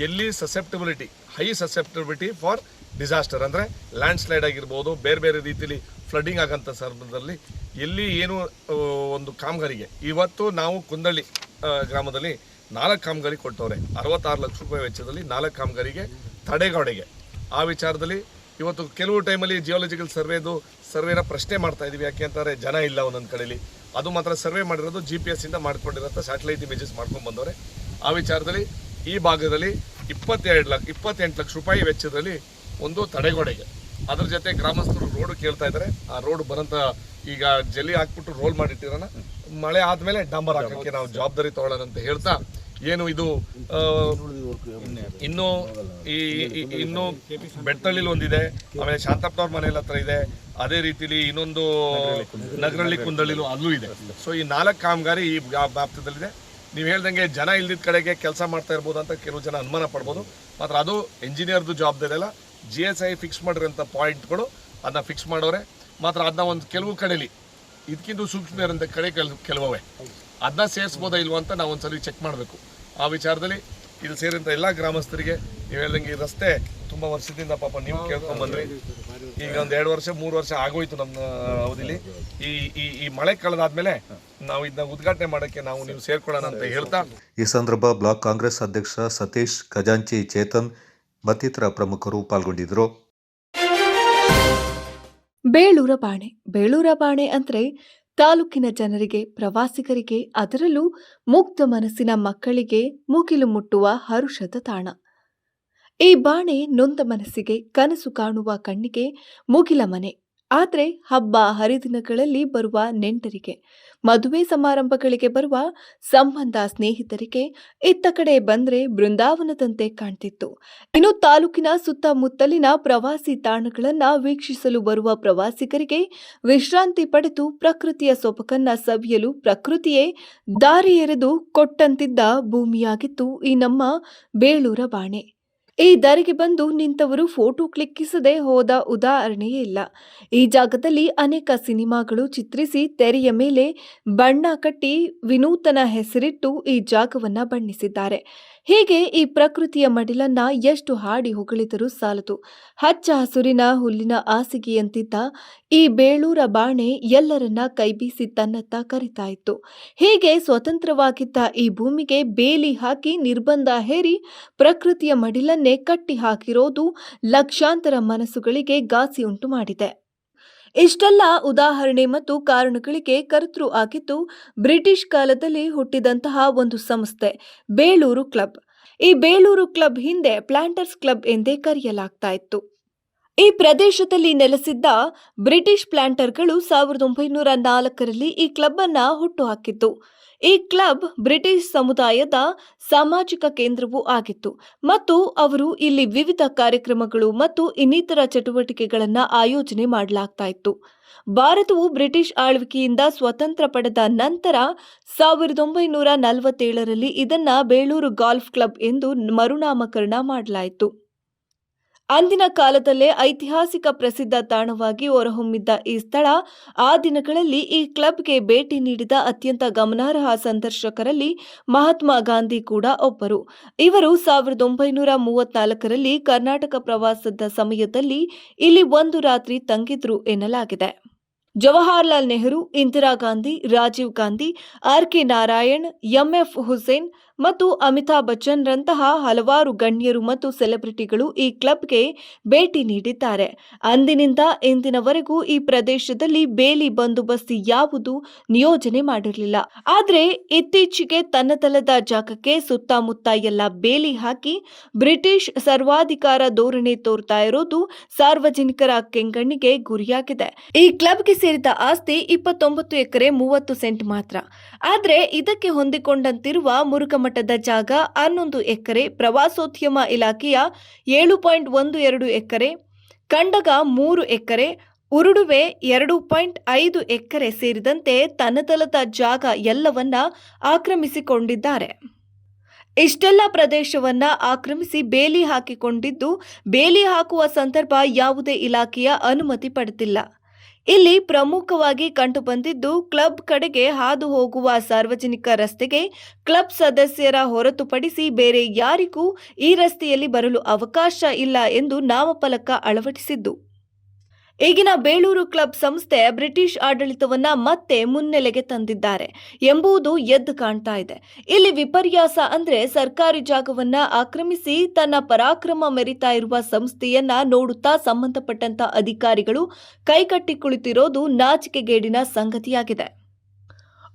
ಎಲ್ಲಿ susceptibility, high susceptibility for disaster ಅಂದರೆ ಲ್ಯಾಂಡ್ ಸ್ಲೈಡ್ ಆಗಿರ್ಬೋದು, ಬೇರೆ ಬೇರೆ ರೀತಿಯಲ್ಲಿ ಫ್ಲಡ್ಡಿಂಗ್ ಆಗೋಂಥ ಸಂದರ್ಭದಲ್ಲಿ ಎಲ್ಲಿ ಏನು ಒಂದು ಕಾಮಗಾರಿಗೆ ಇವತ್ತು ನಾವು ಕುಂದಳ್ಳಿ ಗ್ರಾಮದಲ್ಲಿ 4 ಕಾಮಗಾರಿ ಕೊಟ್ಟವ್ರೆ. 66 ಲಕ್ಷ ರೂಪಾಯಿ ವೆಚ್ಚದಲ್ಲಿ 4 ಕಾಮಗಾರಿಗೆ ತಡೆಗೋಡೆಗೆ. ಆ ವಿಚಾರದಲ್ಲಿ ಇವತ್ತು ಕೆಲವು ಟೈಮಲ್ಲಿ ಜಿಯೋಲಜಿಕಲ್ ಸರ್ವೇನ ಪ್ರಶ್ನೆ ಮಾಡ್ತಾ ಇದೀವಿ. ಯಾಕೆ ಅಂತಾರೆ ಜನ ಇಲ್ಲ ಒಂದೊಂದು ಕಡೆಯಲ್ಲಿ. ಅದು ಮಾತ್ರ ಸರ್ವೆ ಮಾಡಿರೋದು GPS ಇಂದ ಮಾಡ್ಕೊಂಡಿರೋಂಥ ಸ್ಯಾಟಲೈಟ್ ಇಮೇಜಸ್ ಮಾಡ್ಕೊಂಡು ಬಂದವ್ರೆ. ಆ ವಿಚಾರದಲ್ಲಿ ಈ ಭಾಗದಲ್ಲಿ 28 ಲಕ್ಷ ರೂಪಾಯಿ ವೆಚ್ಚದಲ್ಲಿ ಒಂದು ತಡೆಗೋಡೆಗೆ, ಅದ್ರ ಜೊತೆ ಗ್ರಾಮಸ್ಥರು ರೋಡ್ ಕೇಳ್ತಾ ಇದ್ದಾರೆ. ಆ ರೋಡ್ ಬರೋಂಥ ಈಗ ಜಲ್ಲಿ ಹಾಕ್ಬಿಟ್ಟು ರೋಲ್ ಮಾಡಿಟ್ಟಿರೋಣ, ಮಳೆ ಆದಮೇಲೆ ಡಾಂಬರ್ ಹಾಕೋಕ್ಕೆ ನಾವು ಜವಾಬ್ದಾರಿ ತಗೊಳ್ಳೋಣ ಅಂತ ಹೇಳ್ತಾ, ಏನು ಇದು ಇನ್ನು ಬೆಳ್ತಳ್ಳಿಲಿ ಒಂದಿದೆ, ಆಮೇಲೆ ಶಾಂತಪ್ಪನವ್ರ ಮನೆಯ ಹತ್ರ ಇದೆ, ಅದೇ ರೀತಿಲಿ ಇನ್ನೊಂದು ನಗರಳ್ಳಿ ಕುಂದಳ್ಳಿಲು ಅಲ್ಲೂ ಇದೆ. ಸೊ ಈ 4 ಕಾಮಗಾರಿ ಈ ವ್ಯಾಪ್ತದಲ್ಲಿದೆ. ನೀವು ಹೇಳ್ದಂಗೆ ಜನ ಇಲ್ದಿದ್ದ ಕಡೆಗೆ ಕೆಲಸ ಮಾಡ್ತಾ ಇರ್ಬೋದು ಅಂತ ಕೆಲವು ಜನ ಅನುಮಾನ ಪಡ್ಬೋದು. ಮಾತ್ರ ಅದು ಎಂಜಿನಿಯರ್ದು ಜವಾಬ್ದಾರಿ ಅಲ್ಲ. GSI ಫಿಕ್ಸ್ ಮಾಡಿರೋಂಥ ಪಾಯಿಂಟ್ಗಳು ಅದನ್ನ ಫಿಕ್ಸ್ ಮಾಡೋರೆ. ಮಾತ್ರ ಅದನ್ನ ಒಂದು ಕೆಲವು ಕಡೆಯಲ್ಲಿ ಇದಕ್ಕಿಂತ ಸೂಕ್ಷ್ಮ ಇರೋಂಥ ಕಡೆ ಕೆಲವೇ ಅದನ್ನ ಸೇರಿಸ್ಬೋದಾ ಇಲ್ವಾ ಅಂತ ನಾವು ಒಂದ್ಸಲಿ ಚೆಕ್ ಮಾಡಬೇಕು. ಆ ವಿಚಾರದಲ್ಲಿ ಇದು ಸೇರಿದಂಥ ಎಲ್ಲ ಗ್ರಾಮಸ್ಥರಿಗೆ ನೀವು ಹೇಳ್ದಂಗೆ ಈ ರಸ್ತೆ ತುಂಬ ವರ್ಷದಿಂದ ಪಾಪ ನೀವು ಕೇಳ್ಕೊಂಬಂದ್ರಿ. ಈಗ ಒಂದು 2 ವರ್ಷ 3 ವರ್ಷ ಆಗೋಯ್ತು ನಮ್ಮ ಅವಧಿಲಿ. ಈ ಮಳೆ ಕಳೆದಾದ್ಮೇಲೆ ನಾವು ಇದನ್ನ ಉದ್ಘಾಟನೆ ಮಾಡೋಕ್ಕೆ ನೀವು ಸೇರ್ಕೊಳ್ಳೋಣ ಅಂತ ಹೇಳ್ತಾ, ಈ ಸಂದರ್ಭ ಬ್ಲಾಕ್ ಕಾಂಗ್ರೆಸ್ ಅಧ್ಯಕ್ಷ ಸತೀಶ್, ಖಜಾಂಚಿ ಚೇತನ್ ಮತ್ತಿತರ ಪ್ರಮುಖರು ಪಾಲ್ಗೊಂಡಿದ್ದರು. ಬೇಳೂರ ಬಾಣೆ ಅಂದ್ರೆ ತಾಲೂಕಿನ ಜನರಿಗೆ, ಪ್ರವಾಸಿಗರಿಗೆ, ಅದರಲ್ಲೂ ಮುಗ್ಧ ಮನಸ್ಸಿನ ಮಕ್ಕಳಿಗೆ ಮುಗಿಲು ಮುಟ್ಟುವ ಹರುಷದ ತಾಣ. ಈ ಬಾಣೆ ನೊಂದ ಮನಸ್ಸಿಗೆ, ಕನಸು ಕಾಣುವ ಕಣ್ಣಿಗೆ ಮುಗಿಲ ಮನೆ. ಆದರೆ ಹಬ್ಬ ಹರಿದಿನಗಳಲ್ಲಿ ಬರುವ ನೆಂಟರಿಗೆ, ಮದುವೆ ಸಮಾರಂಭಗಳಿಗೆ ಬರುವ ಸಂಬಂಧ ಸ್ನೇಹಿತರಿಗೆ ಇತ್ತ ಕಡೆ ಬಂದ್ರೆ ಬೃಂದಾವನದಂತೆ ಕಾಣ್ತಿತ್ತು. ಇನ್ನು ತಾಲೂಕಿನ ಸುತ್ತಮುತ್ತಲಿನ ಪ್ರವಾಸಿ ತಾಣಗಳನ್ನ ವೀಕ್ಷಿಸಲು ಬರುವ ಪ್ರವಾಸಿಗರಿಗೆ ವಿಶ್ರಾಂತಿ ಪಡೆದು ಪ್ರಕೃತಿಯ ಸೊಬಗನ್ನ ಸವಿಯಲು ಪ್ರಕೃತಿಯೇ ದಾರಿ ಎರೆದು ಕೊಟ್ಟಂತಿದ್ದ ಭೂಮಿಯಾಗಿತ್ತು ಈ ನಮ್ಮ ಬೇಳೂರ ಬಾಣೆ. ಈ ದಾರಿಗೆ ಬಂದು ನಿಂತವರು ಫೋಟೋ ಕ್ಲಿಕ್ಕಿಸದೆ ಹೋದ ಉದಾಹರಣೆಯೇ ಇಲ್ಲ. ಈ ಜಾಗದಲ್ಲಿ ಅನೇಕ ಸಿನಿಮಾಗಳು ಚಿತ್ರಿಸಿ ತೆರೆಯ ಮೇಲೆ ಬಣ್ಣ ಕಟ್ಟಿ ವಿನೂತನ ಹೆಸರಿಟ್ಟು ಈ ಜಾಗವನ್ನ ಬಣ್ಣಿಸಿದ್ದಾರೆ. ಹೀಗೆ ಈ ಪ್ರಕೃತಿಯ ಮಡಿಲನ್ನ ಎಷ್ಟು ಹಾಡಿ ಹೊಗಳಿದರೂ ಸಾಲದು. ಹಚ್ಚ ಹಸುರಿನ ಹುಲ್ಲಿನ ಹಾಸಿಗೆಯಂತಿದ್ದ ಈ ಬೇಳೂರ ಬಾಣೆ ಎಲ್ಲರನ್ನ ಕೈಬೀಸಿ ತನ್ನತ್ತ ಕರಿತಾ ಇತ್ತು. ಹೀಗೆ ಸ್ವತಂತ್ರವಾಗಿದ್ದ ಈ ಭೂಮಿಗೆ ಬೇಲಿ ಹಾಕಿ ನಿರ್ಬಂಧ ಹೇರಿ ಪ್ರಕೃತಿಯ ಮಡಿಲನ್ನೇ ಕಟ್ಟಿ ಹಾಕಿರೋದು ಲಕ್ಷಾಂತರ ಮನಸ್ಸುಗಳಿಗೆ ಘಾಸಿ ಉಂಟು ಮಾಡಿದೆ. ಇಷ್ಟೆಲ್ಲ ಉದಾಹರಣೆ ಮತ್ತು ಕಾರಣಗಳಿಗೆ ಕರ್ತೃ ಆಗಿದ್ದು ಬ್ರಿಟಿಷ್ ಕಾಲದಲ್ಲಿ ಹುಟ್ಟಿದಂತಹ ಒಂದು ಸಂಸ್ಥೆ ಬೇಳೂರು ಕ್ಲಬ್. ಈ ಬೇಳೂರು ಕ್ಲಬ್ ಹಿಂದೆ ಪ್ಲಾಂಟರ್ಸ್ ಕ್ಲಬ್ ಎಂದೇ ಕರೆಯಲಾಗ್ತಾ ಇತ್ತು. ಈ ಪ್ರದೇಶದಲ್ಲಿ ನೆಲೆಸಿದ್ದ ಬ್ರಿಟಿಷ್ ಪ್ಲಾಂಟರ್ಗಳು 1904ರಲ್ಲಿ ಈ ಕ್ಲಬ್ ಅನ್ನ ಹುಟ್ಟುಹಾಕಿತ್ತು. ಈ ಕ್ಲಬ್ ಬ್ರಿಟಿಷ್ ಸಮುದಾಯದ ಸಾಮಾಜಿಕ ಕೇಂದ್ರವೂ ಆಗಿತ್ತು ಮತ್ತು ಅವರು ಇಲ್ಲಿ ವಿವಿಧ ಕಾರ್ಯಕ್ರಮಗಳು ಮತ್ತು ಇನ್ನಿತರ ಚಟುವಟಿಕೆಗಳನ್ನು ಆಯೋಜನೆ ಮಾಡಲಾಗ್ತಾ ಇತ್ತು. ಭಾರತವು ಬ್ರಿಟಿಷ್ ಆಳ್ವಿಕೆಯಿಂದ ಸ್ವತಂತ್ರ ಪಡೆದ ನಂತರ 1947ರಲ್ಲಿ ಇದನ್ನ ಬೇಳೂರು ಗಾಲ್ಫ್ ಕ್ಲಬ್ ಎಂದು ಮರುನಾಮಕರಣ ಮಾಡಲಾಯಿತು. ಅಂದಿನ ಕಾಲದಲ್ಲೇ ಐತಿಹಾಸಿಕ ಪ್ರಸಿದ್ಧ ತಾಣವಾಗಿ ಹೊರಹೊಮ್ಮಿದ್ದ ಈ ಸ್ಥಳ ಆ ದಿನಗಳಲ್ಲಿ ಈ ಕ್ಲಬ್ಗೆ ಭೇಟಿ ನೀಡಿದ ಅತ್ಯಂತ ಗಮನಾರ್ಹ ಸಂದರ್ಶಕರಲ್ಲಿ ಮಹಾತ್ಮ ಗಾಂಧಿ ಕೂಡ ಒಬ್ಬರು. ಇವರು 1934ರಲ್ಲಿ ಕರ್ನಾಟಕ ಪ್ರವಾಸದ ಸಮಯದಲ್ಲಿ ಇಲ್ಲಿ ಒಂದು ರಾತ್ರಿ ತಂಗಿದ್ರು ಎನ್ನಲಾಗಿದೆ. ಜವಾಹರ್ಲಾಲ್ ನೆಹರು, ಇಂದಿರಾ ಗಾಂಧಿ, ರಾಜೀವ್ ಗಾಂಧಿ, R.K. ನಾರಾಯಣ್, M.F. ಹುಸೇನ್ ಮತ್ತು ಅಮಿತಾಬ್ ಬಚ್ಚನ್ ರಂತಹ ಹಲವಾರು ಗಣ್ಯರು ಮತ್ತು ಸೆಲೆಬ್ರಿಟಿಗಳು ಈ ಕ್ಲಬ್ಗೆ ಭೇಟಿ ನೀಡಿದ್ದಾರೆ. ಅಂದಿನಿಂದ ಇಂದಿನವರೆಗೂ ಈ ಪ್ರದೇಶದಲ್ಲಿ ಬೇಲಿ ಬಂದೋಬಸ್ತಿ ಯಾವುದು ನಿಯೋಜನೆ ಮಾಡಿರಲಿಲ್ಲ. ಆದರೆ ಇತ್ತೀಚೆಗೆ ತನ್ನದಲ್ಲದ ಜಾಗಕ್ಕೆ ಸುತ್ತಮುತ್ತ ಎಲ್ಲ ಬೇಲಿ ಹಾಕಿ ಬ್ರಿಟಿಷ್ ಸರ್ವಾಧಿಕಾರ ಧೋರಣೆ ತೋರ್ತಾ ಇರೋದು ಸಾರ್ವಜನಿಕರ ಕೆಂಗಣ್ಣಿಗೆ ಗುರಿಯಾಗಿದೆ. ಈ ಕ್ಲಬ್ಗೆ ಸೇರಿದ ಆಸ್ತಿ 29 ಎಕರೆ 30 ಸೆಂಟ್ ಮಾತ್ರ. ಆದರೆ ಇದಕ್ಕೆ ಹೊಂದಿಕೊಂಡಂತಿರುವ ಮುರುಘಮಠದ ಜಾಗ 11 ಎಕರೆ, ಪ್ರವಾಸೋದ್ಯಮ ಇಲಾಖೆಯ 7.12 ಎಕರೆ, ಕಂಡಗ 3 ಎಕರೆ, ಉರುಡುವೆ 2.5 ಎಕರೆ ಸೇರಿದಂತೆ ತನ್ನದಲ್ಲದ ಜಾಗ ಎಲ್ಲವನ್ನ ಆಕ್ರಮಿಸಿಕೊಂಡಿದ್ದಾರೆ. ಇಷ್ಟೆಲ್ಲ ಪ್ರದೇಶವನ್ನ ಆಕ್ರಮಿಸಿ ಬೇಲಿ ಹಾಕಿಕೊಂಡಿದ್ದು, ಬೇಲಿ ಹಾಕುವ ಸಂದರ್ಭ ಯಾವುದೇ ಇಲಾಖೆಯ ಅನುಮತಿ ಪಡೆದಿಲ್ಲ. ಇಲ್ಲಿ ಪ್ರಮುಖವಾಗಿ ಕಂಡುಬಂದಿದ್ದು ಕ್ಲಬ್ ಕಡೆಗೆ ಹಾದು ಹೋಗುವ ಸಾರ್ವಜನಿಕ ರಸ್ತೆಗೆ ಕ್ಲಬ್ ಸದಸ್ಯರ ಹೊರತುಪಡಿಸಿ ಬೇರೆ ಯಾರಿಗೂ ಈ ರಸ್ತೆಯಲ್ಲಿ ಬರಲು ಅವಕಾಶ ಇಲ್ಲ ಎಂದು ನಾಮಫಲಕ ಅಳವಡಿಸಿದ್ದು. ಈಗಿನ ಬೇಳೂರು ಕ್ಲಬ್ ಸಂಸ್ಥೆ ಬ್ರಿಟಿಷ್ ಆಡಳಿತವನ್ನ ಮತ್ತೆ ಮುನ್ನೆಲೆಗೆ ತಂದಿದ್ದಾರೆ ಎಂಬುದು ಎದ್ದು ಕಾಣ್ತಾ ಇದೆ. ಇಲ್ಲಿ ವಿಪರ್ಯಾಸ ಅಂದ್ರೆ ಸರ್ಕಾರಿ ಜಾಗವನ್ನ ಆಕ್ರಮಿಸಿ ತನ್ನ ಪರಾಕ್ರಮ ಮೆರಿತಾ ಇರುವ ಸಂಸ್ಥೆಯನ್ನ ನೋಡುತ್ತಾ ಸಂಬಂಧಪಟ್ಟಂತ ಅಧಿಕಾರಿಗಳು ಕೈಕಟ್ಟಿ ಕುಳಿತಿರೋದು ನಾಚಿಕೆಗೇಡಿನ ಸಂಗತಿಯಾಗಿದೆ.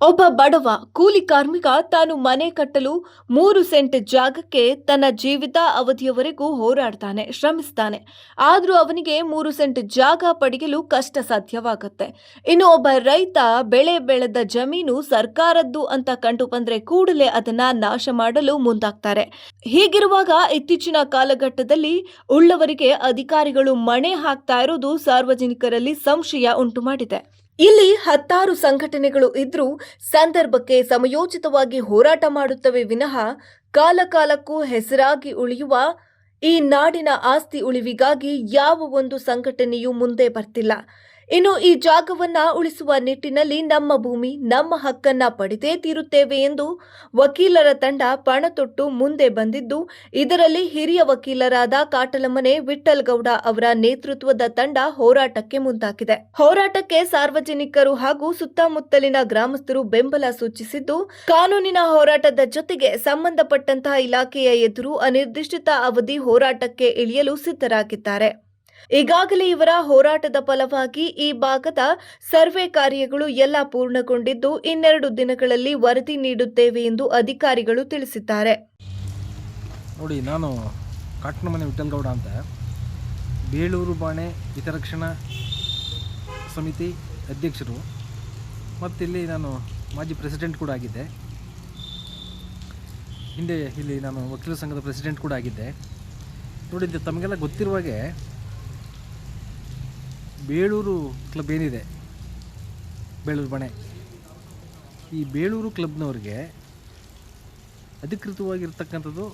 ಒಬ್ಬ ಬಡವ ಕೂಲಿ ಕಾರ್ಮಿಕ ತಾನು ಮನೆ ಕಟ್ಟಲು 3 ಸೆಂಟ್ ಜಾಗಕ್ಕೆ ತನ್ನ ಜೀವಿತ ಅವಧಿಯವರೆಗೂ ಹೋರಾಡ್ತಾನೆ, ಶ್ರಮಿಸ್ತಾನೆ. ಆದರೂ ಅವನಿಗೆ 3 ಸೆಂಟ್ ಜಾಗ ಪಡೆಯಲು ಕಷ್ಟ ಸಾಧ್ಯವಾಗುತ್ತೆ. ಇನ್ನು ಒಬ್ಬ ರೈತ ಬೆಳೆ ಬೆಳೆದ ಜಮೀನು ಸರ್ಕಾರದ್ದು ಅಂತ ಕಂಡು ಬಂದ್ರೆ ಕೂಡಲೇ ಅದನ್ನ ನಾಶ ಮಾಡಲು ಮುಂದಾಗ್ತಾರೆ. ಹೀಗಿರುವಾಗ ಇತ್ತೀಚಿನ ಕಾಲಘಟ್ಟದಲ್ಲಿ ಉಳ್ಳವರಿಗೆ ಅಧಿಕಾರಿಗಳು ಮಣೆ ಹಾಕ್ತಾ ಇರೋದು ಸಾರ್ವಜನಿಕರಲ್ಲಿ ಸಂಶಯ ಉಂಟು ಮಾಡಿದೆ. ಇಲ್ಲಿ 10 ಸಂಘಟನೆಗಳು ಇದ್ರೂ ಸಂದರ್ಭಕ್ಕೆ ಸಮಯೋಚಿತವಾಗಿ ಹೋರಾಟ ಮಾಡುತ್ತವೆ ವಿನಃ ಕಾಲಕಾಲಕ್ಕೂ ಹೆಸರಾಗಿ ಉಳಿಯುವ ಈ ನಾಡಿನ ಆಸ್ತಿ ಉಳಿವಿಗಾಗಿ ಯಾವ ಒಂದು ಸಂಘಟನೆಯೂ ಮುಂದೆ ಬರ್ತಿಲ್ಲ. ಇನ್ನು ಈ ಜಾಗವನ್ನ ಉಳಿಸುವ ನಿಟ್ಟಿನಲ್ಲಿ ನಮ್ಮ ಭೂಮಿ ನಮ್ಮ ಹಕ್ಕನ್ನ ಪಡೆದೇ ತೀರುತ್ತೇವೆ ಎಂದು ವಕೀಲರ ತಂಡ ಪಣ ತೊಟ್ಟು ಮುಂದೆ ಬಂದಿದ್ದು, ಇದರಲ್ಲಿ ಹಿರಿಯ ವಕೀಲರಾದ ಕಾಟಲಮನೆ ವಿಠ್ಠಲ್ ಗೌಡ ಅವರ ನೇತೃತ್ವದ ತಂಡ ಹೋರಾಟಕ್ಕೆ ಮುಂದಾಗಿದೆ. ಹೋರಾಟಕ್ಕೆ ಸಾರ್ವಜನಿಕರು ಹಾಗೂ ಸುತ್ತಮುತ್ತಲಿನ ಗ್ರಾಮಸ್ಥರು ಬೆಂಬಲ ಸೂಚಿಸಿದ್ದು, ಕಾನೂನಿನ ಹೋರಾಟದ ಜೊತೆಗೆ ಸಂಬಂಧಪಟ್ಟಂತಹ ಇಲಾಖೆಯ ಎದುರು ಅನಿರ್ದಿಷ್ಟ ಅವಧಿ ಹೋರಾಟಕ್ಕೆ ಇಳಿಯಲು ಸಿದ್ಧರಾಗಿದ್ದಾರೆ. ಈಗಾಗಲೇ ಇವರ ಹೋರಾಟದ ಫಲವಾಗಿ ಈ ಭಾಗದ ಸರ್ವೆ ಕಾರ್ಯಗಳು ಎಲ್ಲ ಪೂರ್ಣಗೊಂಡಿದ್ದು, 2 ದಿನಗಳಲ್ಲಿ ವರದಿ ನೀಡುತ್ತೇವೆ ಎಂದು ಅಧಿಕಾರಿಗಳು ತಿಳಿಸಿದ್ದಾರೆ. ನೋಡಿ, ನಾನು ಕಾಟನಮನೆ ವಿಠ್ಠಲ್ ಗೌಡ ಅಂತ, ಬೇಳೂರು ಬಾಣೆ ಹಿತರಕ್ಷಣಾ ಸಮಿತಿ ಅಧ್ಯಕ್ಷರು, ಮತ್ತಿಲ್ಲಿ ನಾನು ಮಾಜಿ ಪ್ರೆಸಿಡೆಂಟ್ ಕೂಡ ಆಗಿದ್ದೆ. ಹಿಂದೆ ಇಲ್ಲಿ ನಾನು ವಕೀಲರ ಸಂಘದ ಪ್ರೆಸಿಡೆಂಟ್ ಕೂಡ ಆಗಿದ್ದೆ. ನೋಡಿ, ತಮಗೆಲ್ಲ ಗೊತ್ತಿರುವಾಗೆ ಬೇಳೂರು ಕ್ಲಬ್ ಏನಿದೆ, ಬೇಳೂರು ಬಣೆ, ಈ ಬೇಳೂರು ಕ್ಲಬ್ನವ್ರಿಗೆ ಅಧಿಕೃತವಾಗಿರ್ತಕ್ಕಂಥದ್ದು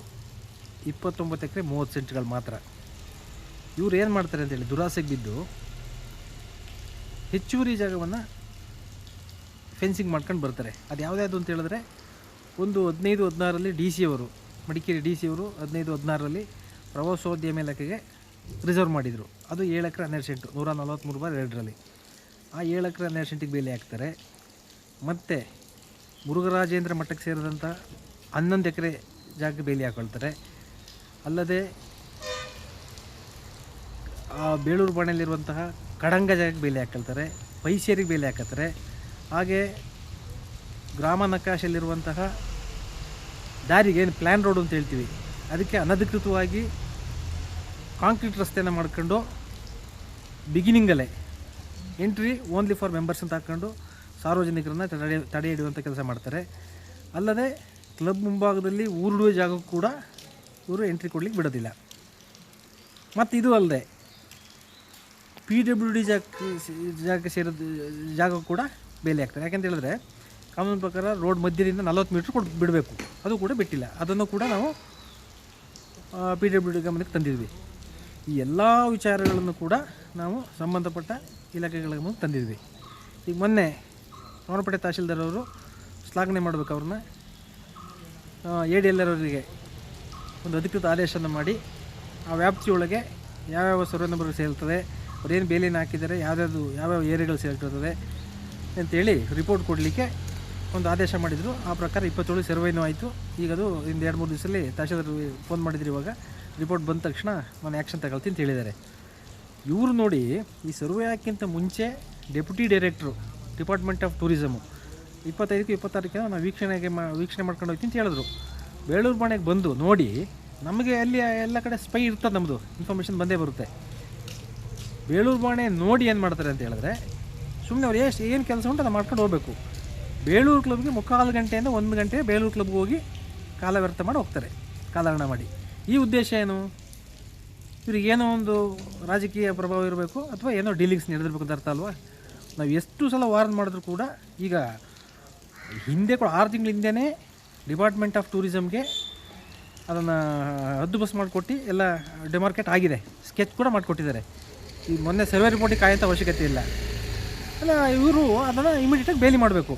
29 ಎಕರೆ 30 ಸೆಂಟ್ಗಳು ಮಾತ್ರ. ಇವ್ರು ಏನು ಮಾಡ್ತಾರೆ ಅಂತೇಳಿ ದುರಾಸೆಗೆ ಬಿದ್ದು ಹೆಚ್ಚುವರಿ ಜಾಗವನ್ನು ಫೆನ್ಸಿಂಗ್ ಮಾಡ್ಕೊಂಡು ಬರ್ತಾರೆ. ಅದು ಯಾವುದ್ಯಾವುದು ಅಂತ ಹೇಳಿದ್ರೆ, ಒಂದು 15-16ರಲ್ಲಿ ಡಿ ಸಿ ಅವರು, ಮಡಿಕೇರಿ ಡಿ ಸಿ ಅವರು 15-16ರಲ್ಲಿ ಪ್ರವಾಸೋದ್ಯಮ ಇಲಾಖೆಗೆ ರಿಸರ್ವ್ ಮಾಡಿದರು. ಅದು 7 ಎಕರೆ 12 ಸೆಂಟು 143/2ರಲ್ಲಿ. ಆ 7 ಎಕರೆ 12 ಸೆಂಟಿಗೆ ಬೇಲಿ ಹಾಕ್ತಾರೆ. ಮತ್ತು ಮುರುಘರಾಜೇಂದ್ರ ಮಠಕ್ಕೆ ಸೇರಿದಂಥ 11 ಎಕರೆ ಜಾಗಕ್ಕೆ ಬೇಲಿ ಹಾಕೊಳ್ತಾರೆ. ಅಲ್ಲದೆ ಆ ಬೇಳೂರು ಬಾಣೆಯಲ್ಲಿರುವಂತಹ ಕಡಂಗ ಜಾಗಕ್ಕೆ ಬೇಲಿ ಹಾಕೊಳ್ತಾರೆ, ಪೈಸೇರಿಗೆ ಬೇಲಿ ಹಾಕತ್ತಾರೆ. ಹಾಗೆ ಗ್ರಾಮ ನಕಾಶೆಯಲ್ಲಿರುವಂತಹ ದಾರಿಗೆ ಏನು ಪ್ಲ್ಯಾನ್ ರೋಡ್ ಅಂತ ಹೇಳ್ತೀವಿ, ಅದಕ್ಕೆ ಅನಧಿಕೃತವಾಗಿ ಕಾಂಕ್ರೀಟ್ ರಸ್ತೆಯನ್ನು ಮಾಡ್ಕೊಂಡು ಬಿಗಿನಿಂಗಲ್ಲೇ ಎಂಟ್ರಿ ಓನ್ಲಿ ಫಾರ್ ಮೆಂಬರ್ಸ್ ಅಂತ ಹಾಕ್ಕೊಂಡು ಸಾರ್ವಜನಿಕರನ್ನು ತಡೆ ಹಿಡಿಯುವಂಥ ಕೆಲಸ ಮಾಡ್ತಾರೆ. ಅಲ್ಲದೆ ಕ್ಲಬ್ ಮುಂಭಾಗದಲ್ಲಿ ಊರುಡುವ ಜಾಗಕ್ಕೂ ಕೂಡ ಇವರು ಎಂಟ್ರಿ ಕೊಡ್ಲಿಕ್ಕೆ ಬಿಡೋದಿಲ್ಲ. ಮತ್ತು ಇದು ಅಲ್ಲದೆ PWD ಜಾಗಕ್ಕೆ ಸೇರಿದ ಜಾಗ ಕೂಡ ಬೇಲಿ ಹಾಕ್ತಾರೆ. ಯಾಕೆಂತ ಹೇಳಿದ್ರೆ ಕಾನೂನು ಪ್ರಕಾರ ರೋಡ್ ಮಧ್ಯದಿಂದ 40 ಮೀಟ್ರ್ ಬಿಡಬೇಕು, ಅದು ಕೂಡ ಬಿಟ್ಟಿಲ್ಲ. ಅದನ್ನು ಕೂಡ ನಾವು PWD ಗಮನಕ್ಕೆ ತಂದಿದ್ವಿ. ಈ ಎಲ್ಲ ವಿಚಾರಗಳನ್ನು ಕೂಡ ನಾವು ಸಂಬಂಧಪಟ್ಟ ಇಲಾಖೆಗಳ ಮುಂದೆ ತಂದಿದ್ವಿ. ಈಗ ಮೊನ್ನೆ ಅವನಪೇಟೆ ತಹಶೀಲ್ದಾರ್ ಅವರು ಶ್ಲಾಘನೆ ಮಾಡಬೇಕು, ಅವ್ರನ್ನ ADLR ಅವರಿಗೆ ಒಂದು ಅಧಿಕೃತ ಆದೇಶವನ್ನು ಮಾಡಿ ಆ ವ್ಯಾಪ್ತಿಯೊಳಗೆ ಯಾವ್ಯಾವ ಸರ್ವೆ ನಂಬರ್ ಸೇರ್ತದೆ, ಅವ್ರೇನು ಬೇಲಿಯನ್ನು ಹಾಕಿದ್ದಾರೆ, ಯಾವ್ಯಾವ ಏರಿಯಾಗಳು ಸೇರ್ತಿರ್ತದೆ ಅಂತೇಳಿ ರಿಪೋರ್ಟ್ ಕೊಡಲಿಕ್ಕೆ ಒಂದು ಆದೇಶ ಮಾಡಿದರು. ಆ ಪ್ರಕಾರ 27 ಸರ್ವೇನೂ ಆಯಿತು. ಈಗ ಅದು ಇಂದು 2-3 ದಿವಸದಲ್ಲಿ ತಹಶೀಲ್ದಾರ್ ಫೋನ್ ಮಾಡಿದ್ರು. ಇವಾಗ ರಿಪೋರ್ಟ್ ಬಂದ ತಕ್ಷಣ ನಾನು ಆ್ಯಕ್ಷನ್ ತಗೊಳ್ತೀನಿ ಅಂತ ಹೇಳಿದ್ದಾರೆ. ಇವರು ನೋಡಿ, ಈ ಸರ್ವೆ ಹಾಕಿಂತ ಮುಂಚೆ deputy director department of tourism 25-26 ನಾವು ವೀಕ್ಷಣೆ ಮಾಡ್ಕೊಂಡು ಹೋಗ್ತೀನಿ ಅಂತ ಹೇಳಿದ್ರು. ಬೇಳೂರು ಬಾಣೆಗೆ ಬಂದು ನೋಡಿ, ನಮಗೆ ಅಲ್ಲಿ ಎಲ್ಲ ಕಡೆ ಸ್ಪೈ ಇರ್ತದೆ, ನಮ್ಮದು ಇನ್ಫಾರ್ಮೇಷನ್ ಬಂದೇ ಬರುತ್ತೆ. ಬೇಳೂರು ಬಾಣೆ ನೋಡಿ ಏನು ಮಾಡ್ತಾರೆ ಅಂತ ಹೇಳಿದ್ರೆ, ಸುಮ್ಮನೆ ಅವ್ರು ಏನು ಕೆಲಸ ಉಂಟು ಅದನ್ನು ಮಾಡ್ಕೊಂಡು ಹೋಗಬೇಕು. ಬೇಳೂರು ಕ್ಲಬ್ಗೆ 3/4 ಗಂಟೆಯಿಂದ 1 ಗಂಟೆ ಬೇಳೂರು ಕ್ಲಬ್ಗೆ ಹೋಗಿ ಕಾಲ ವ್ಯರ್ಥ ಮಾಡಿ ಹೋಗ್ತಾರೆ, ಕಾಲಹರಣ ಮಾಡಿ. ಈ ಉದ್ದೇಶ ಏನು? ಇವ್ರಿಗೆ ಏನೋ ಒಂದು ರಾಜಕೀಯ ಪ್ರಭಾವ ಇರಬೇಕು ಅಥವಾ ಏನೋ ಡೀಲಿಂಗ್ಸ್ ನಡೆದಿರ್ಬೇಕು ಅಂತ ಅರ್ಥ ಅಲ್ವಾ? ನಾವು ಎಷ್ಟು ಸಲ ವಾರ್ನ್ ಮಾಡಿದ್ರು ಕೂಡ, ಈಗ ಹಿಂದೆ ಕೂಡ 6 ತಿಂಗಳ ಹಿಂದೆಯೇ ಡಿಪಾರ್ಟ್ಮೆಂಟ್ ಆಫ್ ಟೂರಿಸಮ್ಗೆ ಅದನ್ನು ಹದ್ದುಬಸ್ತು ಮಾಡಿಕೊಟ್ಟು ಎಲ್ಲ ಡೆಮಾರ್ಕೆಟ್ ಆಗಿದೆ, ಸ್ಕೆಚ್ ಕೂಡ ಮಾಡಿಕೊಟ್ಟಿದ್ದಾರೆ. ಈ ಮೊನ್ನೆ ಸರ್ವೆ ರಿಪೋರ್ಟಿಗೆ ಕಾಯೋಂಥ ಅವಶ್ಯಕತೆ ಇಲ್ಲ. ಅಲ್ಲ ಇವರು ಅದನ್ನು ಇಮಿಡಿಯೇಟಾಗಿ ಬೇಲಿ ಮಾಡಬೇಕು,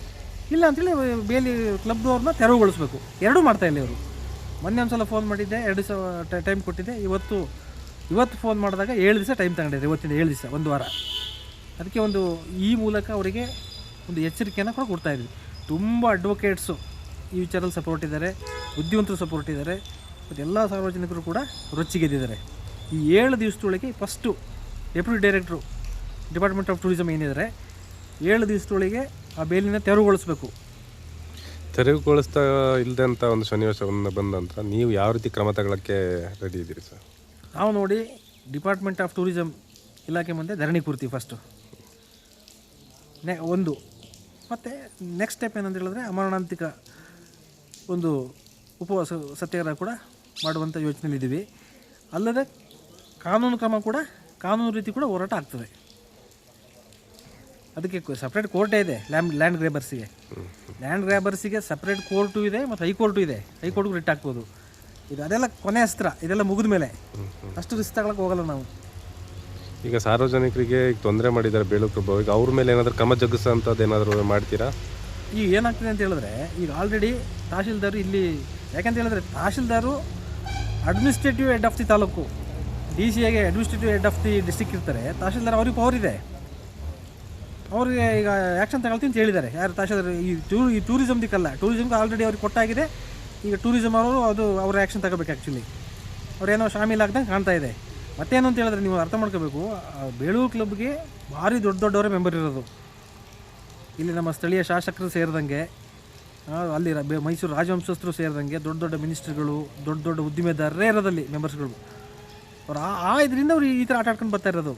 ಇಲ್ಲ ಅಂತೇಳಿ ಬೇಲಿ ಕ್ಲಬ್ದವ್ರನ್ನ ತೆರವುಗೊಳಿಸ್ಬೇಕು. ಎರಡೂ ಮಾಡ್ತಾಯಿಲ್ಲ ಇವರು. ಮೊನ್ನೆ ಒಂದು ಸಲ ಫೋನ್ ಮಾಡಿದ್ದೆ, 2 ದಿವಸ ಟೈಮ್ ಕೊಟ್ಟಿದ್ದೆ. ಇವತ್ತು ಫೋನ್ ಮಾಡಿದಾಗ 7 ದಿವಸ ಟೈಮ್ ತಗೊಂಡಿದ್ದೆ, ಇವತ್ತಿಂದ 7 ದಿವಸ, 1 ವಾರ. ಅದಕ್ಕೆ ಈ ಮೂಲಕ ಅವರಿಗೆ ಒಂದು ಎಚ್ಚರಿಕೆಯನ್ನು ಕೂಡ ಕೊಡ್ತಾಯಿದ್ವಿ. ತುಂಬ ಅಡ್ವೊಕೇಟ್ಸು ಈ ವಿಚಾರದಲ್ಲಿ ಸಪೋರ್ಟ್ ಇದ್ದಾರೆ, ಬುದ್ಧಿವಂತರು ಸಪೋರ್ಟ್ ಇದ್ದಾರೆ, ಮತ್ತು ಎಲ್ಲ ಸಾರ್ವಜನಿಕರು ಕೂಡ ರೊಚ್ಚಿಗೆದ್ದಿದ್ದಾರೆ. ಈ 7 ದಿವಸದೊಳಗೆ first deputy director department of tourism ಏನಿದ್ದಾರೆ 7 ದಿವಸದೊಳಗೆ ಆ ಬೇಲಿನ ತೆರವುಗೊಳಿಸ್ಬೇಕು. ತೆರವುಗೊಳಿಸ್ತಾ ಇಲ್ಲದಂಥ ಒಂದು ಸನ್ನಿವೇಶವನ್ನು ಬಂದ ನಂತರ ನೀವು ಯಾವ ರೀತಿ ಕ್ರಮ ತಗೊಳ್ಳೋಕ್ಕೆ ರೆಡಿ ಇದ್ದೀರಿ ಸರ್? ನಾವು ನೋಡಿ ಡಿಪಾರ್ಟ್ಮೆಂಟ್ ಆಫ್ ಟೂರಿಸಮ್ ಇಲಾಖೆ ಮುಂದೆ ಧರಣಿ ಕೂರ್ತೀವಿ ಫಸ್ಟು. ಒಂದು ಮತ್ತು ನೆಕ್ಸ್ಟ್ ಸ್ಟೆಪ್ ಏನಂತ ಹೇಳಿದ್ರೆ ಅಮರಣಾಂತಿಕ ಒಂದು ಉಪವಾಸ ಸತ್ಯಾಗ್ರಹ ಕೂಡ ಮಾಡುವಂಥ ಯೋಚನೆಯಲ್ಲಿದ್ದೀವಿ. ಅಲ್ಲದೆ ಕಾನೂನು ಕ್ರಮ ಕೂಡ, ಕಾನೂನು ರೀತಿ ಕೂಡ ಹೋರಾಟ ಆಗ್ತದೆ. ಅದಕ್ಕೆ ಸಪ್ರೇಟ್ ಕೋರ್ಟೇ ಇದೆ. ಲ್ಯಾಂಡ್ ಗ್ರ್ಯಾಬರ್ಸಿಗೆ ಸಪ್ರೇಟ್ ಕೋರ್ಟು ಇದೆ ಮತ್ತು ಹೈಕೋರ್ಟು ಇದೆ. ಹೈಕೋರ್ಟ್ಗೂ ರಿಟ್ ಹಾಕ್ಬೋದು. ಅದೆಲ್ಲ ಕೊನೆ ಅಸ್ತ್ರ. ಇದೆಲ್ಲ ಮುಗಿದ ಮೇಲೆ ಅಷ್ಟು ರಿಸ್ಕ್ ತಗೊಳಕ್ಕೆ ಹೋಗಲ್ಲ ನಾವು. ಈಗ ಸಾರ್ವಜನಿಕರಿಗೆ ಈಗ ತೊಂದರೆ ಮಾಡಿದ್ದಾರೆ ಬೇಲೂರು ಕ್ಲಬ್, ಈಗ ಅವ್ರ ಮೇಲೆ ಏನಾದರೂ ಕ್ರಮ ಜಗ್ಗಿಸೋಂಥದ್ದು ಏನಾದರೂ ಮಾಡ್ತೀರಾ? ಈಗ ಏನಾಗ್ತದೆ ಅಂತ ಹೇಳಿದ್ರೆ, ಈಗ ಆಲ್ರೆಡಿ ತಹಶೀಲ್ದಾರ್ ಇಲ್ಲಿ, ಯಾಕಂತ ಹೇಳಿದ್ರೆ tahsildar administrative head of the taluk, DCAಗೆ administrative head of the district ಇರ್ತಾರೆ. ತಹಶೀಲ್ದಾರ್ ಅವ್ರಿಗೆ ಪವರ್ ಇದೆ, ಅವ್ರಿಗೆ ಈಗ ಆ್ಯಕ್ಷನ್ ತಗೊಳ್ತೀನಿ ಅಂತ ಹೇಳಿದ್ದಾರೆ. ಯಾರು ತಹಶೀಲ್ದಾರ್? ಈ ಟೂರಿಸಮ್ದಿಕ್ಕಲ್ಲ, ಟೂರಿಸಮ್ಗೆ ಆಲ್ರೆಡಿ ಅವ್ರಿಗೆ ಕೊಟ್ಟಾಗಿದೆ. ಈಗ ಟೂರಿಸಮ್ ಅವರು ಅವ್ರ ಆ್ಯಕ್ಷನ್ ತಗೋಬೇಕು. ಆ್ಯಕ್ಚುಲಿ ಅವ್ರೇನೋ ಶಾಮೀಲಾಗ್ದಂಗೆ ಕಾಣ್ತಾ ಇದೆ. ಮತ್ತೇನು ಅಂತ ಹೇಳಿದ್ರೆ ನೀವು ಅರ್ಥ ಮಾಡ್ಕೋಬೇಕು, ಬೇಲೂರು ಕ್ಲಬ್ಗೆ ಭಾರಿ ದೊಡ್ಡವರೇ ಮೆಂಬರ್ ಇರೋದು. ಇಲ್ಲಿ ನಮ್ಮ ಸ್ಥಳೀಯ ಶಾಸಕರು ಸೇರಿದಂಗೆ, ಅಲ್ಲಿ ಮೈಸೂರು ರಾಜವಂಶಸ್ಥರು ಸೇರಿದಂಗೆ ದೊಡ್ಡ ಮಿನಿಸ್ಟ್ರಿಗಳು, ದೊಡ್ಡ ಉದ್ದಿಮೆದಾರರೇ ಇರೋದಲ್ಲಿ ಮೆಂಬರ್ಸ್ಗಳು. ಅವ್ರು ಇದರಿಂದ ಅವ್ರು ಈ ಥರ ಆಟ ಆಡ್ಕೊಂಡು ಬರ್ತಾ ಇರೋದು.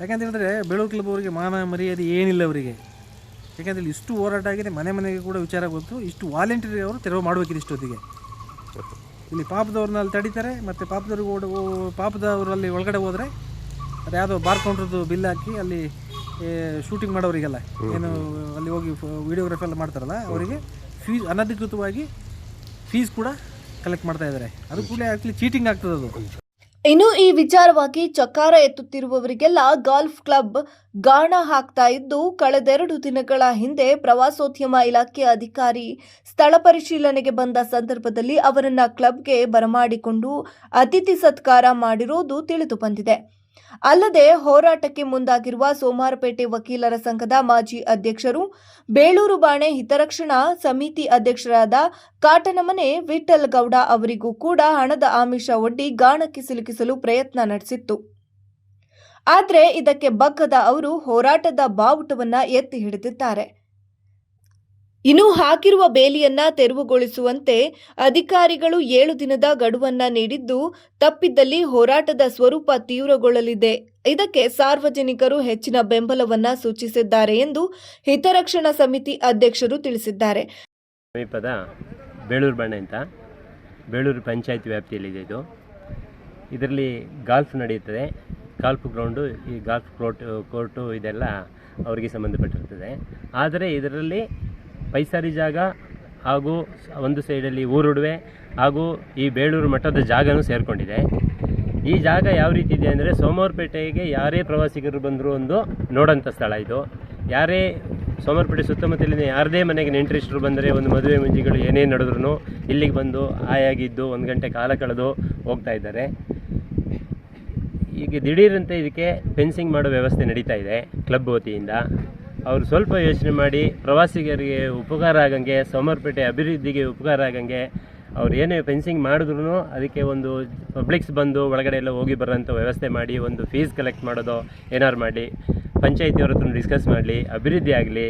ಯಾಕಂತ ಹೇಳಿದ್ರೆ ಬೇಲೂರು ಕ್ಲಬ್ ಅವರಿಗೆ ಮಾನ ಮರ್ಯಾದೆ ಏನಿಲ್ಲ ಅವರಿಗೆ. ಯಾಕಂದರೆ ಇಲ್ಲಿ ಇಷ್ಟು ಹೋರಾಟ ಆಗಿದೆ, ಮನೆಗೆ ಕೂಡ ವಿಚಾರ ಗೊತ್ತು. ಇಷ್ಟು ವಾಲಂಟಿಯರ್ ಅವರು ತೆರವು ಮಾಡಬೇಕಿದೆ ಇಷ್ಟೊತ್ತಿಗೆ. ಇಲ್ಲಿ ಪಾಪದವ್ರನ್ನ ಅಲ್ಲಿ ತಡೀತಾರೆ, ಮತ್ತು ಪಾಪದವರಲ್ಲಿ ಒಳಗಡೆ ಹೋದರೆ ಅದು ಯಾವುದೋ ಬಾರ್ ಕೌಂಟ್ರದ್ದು ಬಿಲ್ ಹಾಕಿ ಅಲ್ಲಿ ಶೂಟಿಂಗ್ ಮಾಡೋರಿಗೆಲ್ಲ ಏನು ಅಲ್ಲಿ ಹೋಗಿ ವಿಡಿಯೋಗ್ರಫಿ ಎಲ್ಲ ಮಾಡ್ತಾರಲ್ಲ, ಅವರಿಗೆ ಅನಧಿಕೃತವಾಗಿ ಫೀಸ್ ಕೂಡ ಕಲೆಕ್ಟ್ ಮಾಡ್ತಾ ಇದ್ದಾರೆ. ಅದು ಕೂಡ ಆ್ಯಕ್ಚುಲಿ ಚೀಟಿಂಗ್ ಆಗ್ತದೆ ಅದು. ಇನ್ನು ಈ ವಿಚಾರವಾಗಿ ಚಕಾರ ಎತ್ತುತ್ತಿರುವವರಿಗೆಲ್ಲ ಗಾಲ್ಫ್ ಕ್ಲಬ್ ಗಾಣ ಹಾಕ್ತಾ ಇದ್ದು, ಕಳೆದೆರಡು ದಿನಗಳ ಹಿಂದೆ ಪ್ರವಾಸೋದ್ಯಮ ಇಲಾಖೆ ಅಧಿಕಾರಿ ಸ್ಥಳ ಪರಿಶೀಲನೆಗೆ ಬಂದ ಸಂದರ್ಭದಲ್ಲಿ ಅವರನ್ನ ಕ್ಲಬ್ಗೆ ಬರಮಾಡಿಕೊಂಡು ಅತಿಥಿ ಸತ್ಕಾರ ಮಾಡಿರುವುದು ತಿಳಿದು ಬಂದಿದೆ. ಅಲ್ಲದೆ ಹೋರಾಟಕ್ಕೆ ಮುಂದಾಗಿರುವ ಸೋಮವಾರಪೇಟೆ ವಕೀಲರ ಸಂಘದ ಮಾಜಿ ಅಧ್ಯಕ್ಷರು, ಬೇಳೂರು ಬಾಣೆ ಹಿತರಕ್ಷಣಾ ಸಮಿತಿ ಅಧ್ಯಕ್ಷರಾದ ಕಾಟನಮನೆ ವಿಠಲ್ ಗೌಡ ಅವರಿಗೂ ಕೂಡ ಹಣದ ಆಮಿಷ ಒಡ್ಡಿ ಗಾಣಕ್ಕೆ ಸಿಲುಕಿಸಲು ಪ್ರಯತ್ನ ನಡೆಸಿತ್ತು. ಆದರೆ ಇದಕ್ಕೆ ಬಗ್ಗದ ಅವರು ಹೋರಾಟದ ಬಾವುಟವನ್ನ ಎತ್ತಿ ಹಿಡಿದಿದ್ದಾರೆ. ಇನ್ನು ಹಾಕಿರುವ ಬೇಲಿಯನ್ನ ತೆರವುಗೊಳಿಸುವಂತೆ ಅಧಿಕಾರಿಗಳು 7 ದಿನದ ಗಡುವನ್ನ ನೀಡಿದ್ದು, ತಪ್ಪಿದ್ದಲ್ಲಿ ಹೋರಾಟದ ಸ್ವರೂಪ ತೀವ್ರಗೊಳ್ಳಲಿದೆ. ಇದಕ್ಕೆ ಸಾರ್ವಜನಿಕರು ಹೆಚ್ಚಿನ ಬೆಂಬಲವನ್ನ ಸೂಚಿಸಿದ್ದಾರೆ ಎಂದು ಹಿತರಕ್ಷಣಾ ಸಮಿತಿ ಅಧ್ಯಕ್ಷರು ತಿಳಿಸಿದ್ದಾರೆ. ಸಮೀಪದ ಬೇಳೂರು ಬಾಣೆ ಅಂತ ಬೇಳೂರು ಪಂಚಾಯತ್ ವ್ಯಾಪ್ತಿಯಲ್ಲಿದೆ. ಇದರಲ್ಲಿ ಗಾಲ್ಫ್ ನಡೆಯುತ್ತದೆ. ಗಾಲ್ಫ್ ಗ್ರೌಂಡು, ಈ ಗಾಲ್ಫ್ ಕೋರ್ಟು ಇದೆಲ್ಲ ಅವರಿಗೆ ಸಂಬಂಧಪಟ್ಟಿರ್ತದೆ. ಆದರೆ ಇದರಲ್ಲಿ ಪೈಸಾರಿ ಜಾಗ ಹಾಗೂ ಒಂದು ಸೈಡಲ್ಲಿ ಊರುಡುವೆ ಹಾಗೂ ಈ ಬೇಳೂರು ಮಠದ ಜಾಗನೂ ಸೇರಿಕೊಂಡಿದೆ. ಈ ಜಾಗ ಯಾವ ರೀತಿ ಇದೆ ಅಂದರೆ, ಸೋಮವಾರಪೇಟೆಗೆ ಯಾರೇ ಪ್ರವಾಸಿಗರು ಬಂದರೂ ಒಂದು ನೋಡೋಂಥ ಸ್ಥಳ ಇದು. ಯಾರೇ ಸೋಮವಾರಪೇಟೆ ಸುತ್ತಮುತ್ತಲಿನ ಯಾರದೇ ಮನೆಗೆ ನೆಂಟರಿಷ್ಟರು ಬಂದರೆ, ಒಂದು ಮದುವೆ ಮುಂಜಿಗಳು ಏನೇ ನಡೆದ್ರೂ ಇಲ್ಲಿಗೆ ಬಂದು ಆಯಾಗಿದ್ದು 1 ಗಂಟೆ ಕಾಲ ಕಳೆದು ಹೋಗ್ತಾ ಇದ್ದಾರೆ. ಈಗ ದಿಢೀರಂತೆ ಇದಕ್ಕೆ ಫೆನ್ಸಿಂಗ್ ಮಾಡೋ ವ್ಯವಸ್ಥೆ ನಡೀತಾ ಇದೆ ಕ್ಲಬ್ ವತಿಯಿಂದ. ಅವರು ಸ್ವಲ್ಪ ಯೋಚನೆ ಮಾಡಿ ಪ್ರವಾಸಿಗರಿಗೆ ಉಪಕಾರ ಆಗಂಗೆ, ಸೋಮವಾರಪೇಟೆ ಅಭಿವೃದ್ಧಿಗೆ ಉಪಕಾರ ಆಗಂಗೆ ಅವ್ರು ಏನೇ ಫೆನ್ಸಿಂಗ್ ಮಾಡಿದ್ರು ಅದಕ್ಕೆ ಒಂದು ಪಬ್ಲಿಕ್ಸ್ ಬಂದು ಒಳಗಡೆ ಎಲ್ಲ ಹೋಗಿ ಬರೋಂಥ ವ್ಯವಸ್ಥೆ ಮಾಡಿ, ಒಂದು ಫೀಸ್ ಕಲೆಕ್ಟ್ ಮಾಡೋದು ಏನಾರು ಮಾಡಿ, ಪಂಚಾಯತಿಯವ್ರ ಹತ್ರ ಡಿಸ್ಕಸ್ ಮಾಡಲಿ, ಅಭಿವೃದ್ಧಿ ಆಗಲಿ.